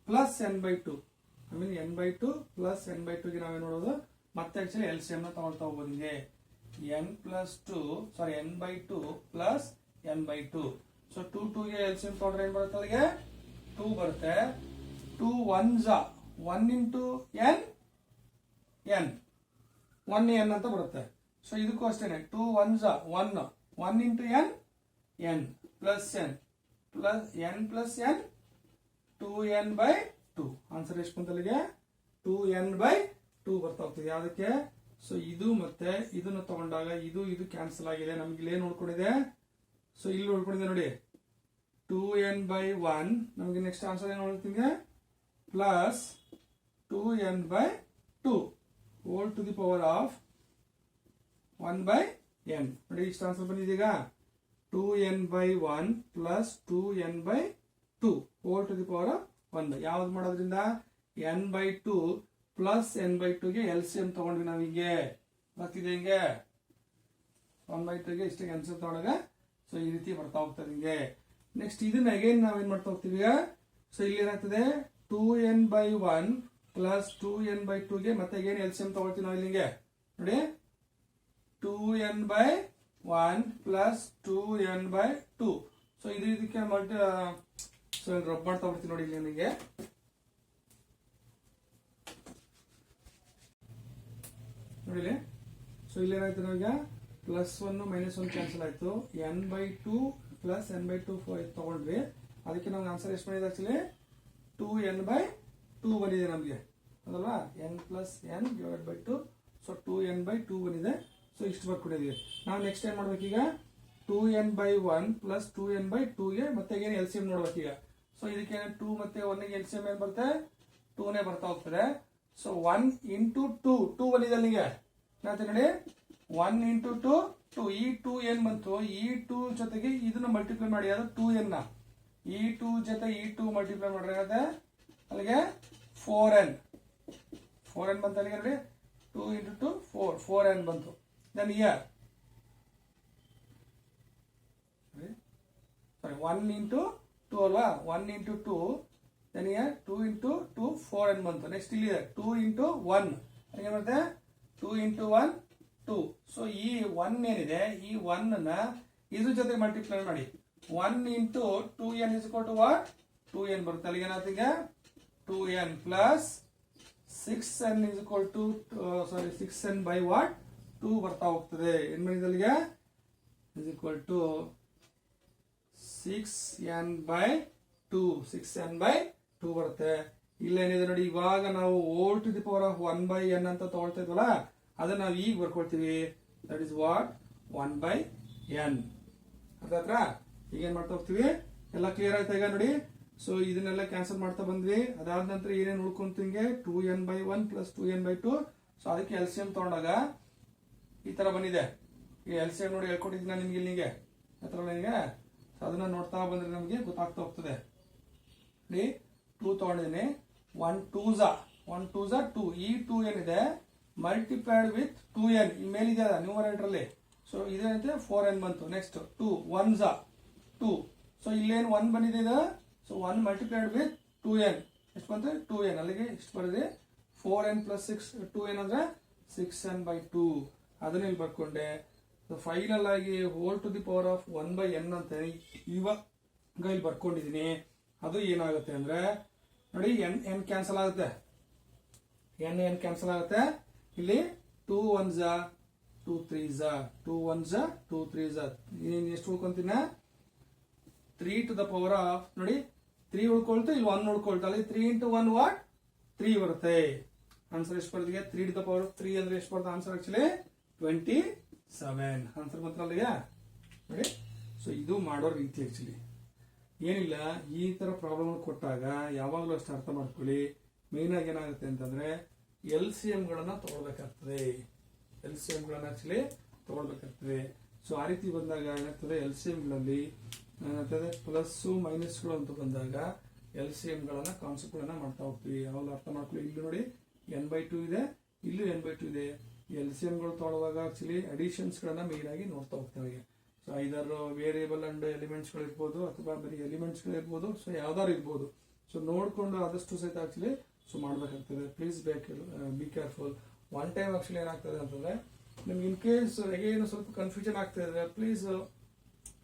plus n by 2 I mean n by 2 plus n by 2 ಗೆ ನಾವೇನ್ ನೋಡೋದು ಮತ್ತೆ ಆಕ್ಚುಲಿ LCM ನ ತಗೊಳ್ತಾ ಹೋಗ್ಬೋದು ಹಿಂಗೆ n by 2 plus n by 2 so 2 ಗೆ LCM ತಗೊಂಡ್ರೆ ಏನ್ ಬರುತ್ತೆ ಅಲ್ಲಿಗೆ 2 ಬರುತ್ತೆ 2 1s 1 into n 1 n ಅಂತ ಬರುತ್ತೆ ಸೊ ಇದಕ್ಕೂ ಅಷ್ಟೇನೆ 2 1s 1 1 into n plus n plus n plus n 2n by 2 answer ಎಷ್ಟು ಬಂತಲ್ಲಿಗೆ 2n by 2 ಬರ್ತಾ ಹೋಗ್ತದೆ ಯಾವ್ದಕ್ಕೆ ಸೊ ಇದು ಮತ್ತೆ ಇದನ್ನು ತಗೊಂಡಾಗ ಇದು ಕ್ಯಾನ್ಸಲ್ ಆಗಿದೆ ನಮ್ಗೆ ಇಲ್ಲಿ ಏನ್ ನೋಡ್ಕೊಂಡಿದೆ ಸೊ ಇಲ್ಲಿ ನೋಡ್ಕೊಂಡಿದೆ ನೋಡಿ 2n by 1 ನಮಗೆ ನೆಕ್ಸ್ಟ್ ಆನ್ಸರ್ ಏನು ನೋಡ್ತೀನಿ plus 2n by 2 whole to the power of 1 by n ನೋಡಿ ಇಷ್ಟು answer ಬಂದಿದೀಗ 2n by 1 plus 2n by 2 whole to the power of 1 ಯಾವ್ದು ಮಾಡೋದ್ರಿಂದ n by 2 plus n by 2 ಗೆ LCM ತಗೊಂಡ್ವಿ ನಾವು ಹಿಂಗೆ ಬರ್ತಿದೆ ಹಿಂಗೆ 1 by 2 ಗೆ ಇಷ್ಟು LCM ತಗೊಂಡಾಗ ಸೊ ಈ ರೀತಿ ಬರ್ತಾ ಹೋಗ್ತದೆ ಹಿಂಗೆ ನೆಕ್ಸ್ಟ್ ಇದನ್ನ ಅಗೇನ್ ನಾವೇನ್ ಮಾಡ್ತಾ ಹೋಗ್ತೀವಿ ಈಗ ಸೊ ಇಲ್ಲಿ ಏನಾಗ್ತದೆ 2n by 1 plus 2n by 2 ಗೆ ಮತ್ತೆ ಅಗೇನ್ LCM ತಗೊಳ್ತೀವಿ ನಾವು ಇಲ್ಲಿಗೆ ನೋಡಿ 2n by 1 plus 2n by 2 so ಇದಕ್ಕೆ ಸೊ ರಬ್ ಮಾಡ್ತಾ ಬರ್ತೀನಿ ನೋಡಿ ಇಲ್ಲಿ ನನಗೆ ನೋಡಿ ಸೊ ಇಲ್ಲಿ ಏನಾಯ್ತು ನಾವೀಗ +1 -1 ಕ್ಯಾನ್ಸಲ್ ಆಯ್ತು n by 2 plus n by 2 ತಗೊಂಡ್ವಿ ಅದಕ್ಕೆ ನಮ್ಗೆ ಆನ್ಸರ್ ಎಷ್ಟು ಬಂದಿದೆ ಆಕ್ಚುಲಿ 2n by 2 ಬಂದಿದೆ ನಮಗೆ ಅದಲ್ವಾ n plus n divided by 2 so 2n by 2 ಬಂದಿದೆ ಸೊ ಇಷ್ಟು ಬರ್ಕೊಂಡಿದೀವಿ ನಾವು ನೆಕ್ಸ್ಟ್ ಏನ್ ಮಾಡ್ಬೇಕೀಗ 2n by 1 plus 2n by 2 ಗೆ ಮತ್ತೆ ಏನು LCM ನೋಡ್ಬೇಕೀಗ ಸೊ ಇದಕ್ಕೆ 2 ಮತ್ತೆ 1 ಗೆ LCM ಏನ್ ಬರುತ್ತೆ 2 ನೇ ಬರ್ತಾ ಹೋಗ್ತದೆ ಸೊ 1 into 2 ಬಂದಿದೆ ಅಲ್ಲಿಗೆ ಏನಾಯ್ತು ನೋಡಿ 1 into 2 ಈ 2 ಏನ್ ಬಂತು ಈ 2 ಜೊತೆಗೆ ಇದನ್ನ ಮಲ್ಟಿಪ್ಲೈ ಮಾಡಿ ಅದು 2n ನ ಈ 2 ಜೊತೆ ಈ 2 ಮಲ್ಟಿಪ್ಲೈ ಮಾಡ್ರೆ ಏನಾಗುತ್ತೆ ಅಲ್ಲಿಗೆ 4n ಬಂತು ಅಲ್ಲಿಗೆ ನೋಡಿ 2 into 2 4n ಬಂತು ದೆನ್ ಇಯರ್ ಸಾರಿ 1 into 2 ಅಲ್ವಾ 1 into 2 then year 2 into 2 4n ಬಂತು ನೆಕ್ಸ್ಟ್ ಇಲ್ಲಿ 2 into 1 ಅಲ್ಲಿಗೆ ಬರುತ್ತೆ 2 into 1 2 ಸೊ ಈ 1 ಏನಿದೆ ಈ 1 ನ ಇದ್ರ ಜೊತೆ ಮಲ್ಟಿಪ್ಲೈ ಮಾಡಿ 1 into 2n is equal to what 2n ಬರುತ್ತೆ ಅಲ್ಲಿಗೆ ಏನಾಗ್ತದೆ 2n plus 6n is equal to 6n by what 2 ಬರ್ತಾ ಹೋಗ್ತದೆ. ಏನ್ ಮಾಡಿದಲ್ಲಿಗೆ is equal to 6n by 2 6n by 2 ಬರುತ್ತೆ. ಇಲ್ಲೇನಿದೆ ನೋಡಿ, ಇವಾಗ ನಾವು whole to the power of 1 by n ಅಂತ ತಗೊಳ್ತಾ ಇದ್ವಲ್ಲ, ಅದನ್ನ ನಾವು ಈಗ ಬರ್ಕೊಳ್ತೀವಿ. That is what 1 by n. ಅದಾದ್ರ ಈಗ ಏನ್ ಮಾಡ್ತಾ ಹೋಗ್ತೀವಿ, ಎಲ್ಲ ಕ್ಲಿಯರ್ ಆಯ್ತಾ ಈಗ ನೋಡಿ. ಸೊ ಇದನ್ನೆಲ್ಲ ಕ್ಯಾನ್ಸಲ್ ಮಾಡ್ತಾ ಬಂದ್ವಿ. ಅದಾದ ನಂತರ ಏನೇನು ಉಳ್ಕೊಂತಿಂಗೆ 2n by 1 plus 2n by 2. So ಅದಕ್ಕೆ LCM ತಗೊಂಡಾಗ ಈ ತರ ಬಂದಿದೆ. ಈ LCM ನೋಡಿ ಹೇಳ್ಕೊಟ್ಟಿದ್ದೀನಿ ನಿಮ್ಗೆ ಇಲ್ಲಿಗೆ ಹತ್ರ ನನಗೆ. ಅದನ್ನ ನೋಡ್ತಾ ಬಂದ್ರೆ ನಮ್ಗೆ ಗೊತ್ತಾಗ್ತಾ ಹೋಗ್ತದೆ. ನೋಡಿ 2 ತಗೊಂಡಿದ್ದೀನಿ. 1 2s 2. ಈ 2 ಏನಿದೆ ಮಲ್ಟಿಪ್ಲೈಡ್ ವಿತ್ 2n ಈ ಮೇಲಿದೆ ನ್ಯೂಮರೇಟರ್ ಅಲ್ಲಿ. ಸೊ ಇದೇನಂತೆ 4n ಬಂತು. Next 2 1s 2. ಸೊ ಇಲ್ಲೇನು 1 ಬಂದಿದೆ ಇದು. ಸೊ 1 ಮಲ್ಟಿಪ್ಲೈಡ್ ವಿತ್ 2n ಎಷ್ಟು ಬಂತು 2n. ಅಲ್ಲಿಗೆ ಎಷ್ಟು ಬರುತ್ತೆ 4n plus 6 2n ಅಂದ್ರೆ 6n by 2. ಅದನ್ನ ಇಲ್ಲಿ ಬರ್ಕೊಂಡೆ. ಫೈನಲ್ ಆಗಿ whole to the power of 1 by n ಅಂತ ಇವಾಗ ಇಲ್ಲಿ ಬರ್ಕೊಂಡಿದೀನಿ. ಅದು ಏನಾಗುತ್ತೆ ಅಂದ್ರೆ ನೋಡಿ n ಕ್ಯಾನ್ಸಲ್ ಆಗುತ್ತೆ. n ಕ್ಯಾನ್ಸಲ್ ಆಗುತ್ತೆ. ಇಲ್ಲಿ 2 1s 2 3s 2 1s 2 3s ಎಷ್ಟು ಉಳ್ಕೊಂತೀನ 3 to the power ಆಫ್ ನೋಡಿ 3 ಉಳ್ಕೊಳ್ತು, ಇಲ್ಲಿ 1 ಉಳ್ಕೊಳ್ತು. ಅಲ್ಲಿ 3 into 1 ವಾಟ್ 3 ಬರುತ್ತೆ. ಆನ್ಸರ್ ಎಷ್ಟು ಬರುತ್ತೆ 3 to the power of 3 ಅಂದ್ರೆ ಎಷ್ಟು ಬರುತ್ತೆ ಆನ್ಸರ್ ಆಕ್ಚುಲಿ 27 ಆನ್ಸರ್ ಮಾತ್ರ ಅಲ್ಲಿಗೆ ನೋಡಿ. ಸೊ ಇದು ಮಾಡೋ ರೀತಿ ಆಕ್ಚುಲಿ ಏನಿಲ್ಲ. ಈ ತರ ಪ್ರಾಬ್ಲಮ್ ಕೊಟ್ಟಾಗ ಯಾವಾಗಲೂ ಅಷ್ಟು ಅರ್ಥ ಮಾಡ್ಕೊಳ್ಳಿ. ಮೇನ್ ಆಗಿ ಏನಾಗುತ್ತೆ ಅಂತಂದ್ರೆ LCM ಗಳನ್ನ ತಗೊಳ್ಬೇಕಾಗ್ತದೆ. LCM ಗಳನ್ನ ಆಕ್ಚುಲಿ ತಗೊಳ್ಬೇಕಾಗ್ತದೆ. ಸೊ ಆ ರೀತಿ ಬಂದಾಗ ಏನಾಗ್ತದೆ LCM ಗಳಲ್ಲಿ ಏನಾಗ್ತದೆ ಪ್ಲಸ್ ಮೈನಸ್ ಗಳು ಅಂತ ಬಂದಾಗ LCM ಗಳನ್ನ ಕಾನ್ಸೆಪ್ಟ್ ಗಳನ್ನ ಮಾಡ್ತಾ ಹೋಗ್ತೀವಿ. ಯಾವಾಗ ಅರ್ಥ ಮಾಡ್ಕೊಳ್ಳಿ. ಇಲ್ಲಿ ನೋಡಿ n by 2 ಇದೆ, ಇಲ್ಲೂ n by 2 ಇದೆ. LCM ಗಳು ತಗೊಳ್ಳುವಾಗ ಆಕ್ಚುಲಿ ಅಡಿಷನ್ಸ್ ಗಳನ್ನ ಮೇನ್ ಆಗಿ ನೋಡ್ತಾ ಹೋಗ್ತೇವೆ. So either variable and elements ಗಳು ಇರ್ಬೋದು ಅಥವಾ ಬರೀ ಎಲಿಮೆಂಟ್ಸ್ ಗಳು ಇರ್ಬೋದು. ಸೊ ಯಾವ್ದಾರು ಇರ್ಬೋದು. ಸೊ ನೋಡ್ಕೊಂಡು ಆದಷ್ಟು ಸಹಿತ ಆಕ್ಚುಲಿ ಸೊ ಮಾಡ್ಬೇಕಾಗ್ತದೆ. Please be careful. One time actually ಏನಾಗ್ತದೆ ಅಂತಂದ್ರೆ ನಿಮ್ಗೆ ಇನ್ ಕೇಸ್ ಏನು ಸ್ವಲ್ಪ ಕನ್ಫ್ಯೂಷನ್ ಆಗ್ತಾ ಇದ್ರೆ ಪ್ಲೀಸ್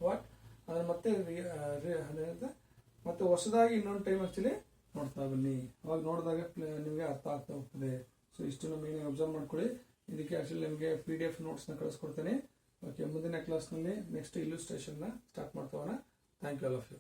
ವಾಟ್ ಅದನ್ನ ಮತ್ತೆ ಹೊಸದಾಗಿ ಇನ್ನೊಂದು ಟೈಮ್ ಆಕ್ಚುಲಿ ನೋಡ್ತಾ ಬನ್ನಿ. ಅವಾಗ ನೋಡಿದಾಗ ನಿಮಗೆ ಅರ್ಥ ಆಗ್ತಾ ಹೋಗ್ತದೆ. ಸೊ ಇಷ್ಟನ್ನು ಮೇನ್ ಅಬ್ಸರ್ವ್ ಮಾಡ್ಕೊಳ್ಳಿ. ಇದಕ್ಕೆ ಆಕ್ಚುಲಿ ನಿಮಗೆ PDF ನೋಟ್ಸ್ನ ಕಳಿಸ್ಕೊಡ್ತೇನೆ. ಓಕೆ, ಮುಂದಿನ ಕ್ಲಾಸ್ನಲ್ಲಿ ನೆಕ್ಸ್ಟ್ ಇಲ್ಲುಸ್ಟ್ರೇಷನ್ನ ಸ್ಟಾರ್ಟ್ ಮಾಡ್ತಾವಣ. Thank you all of you.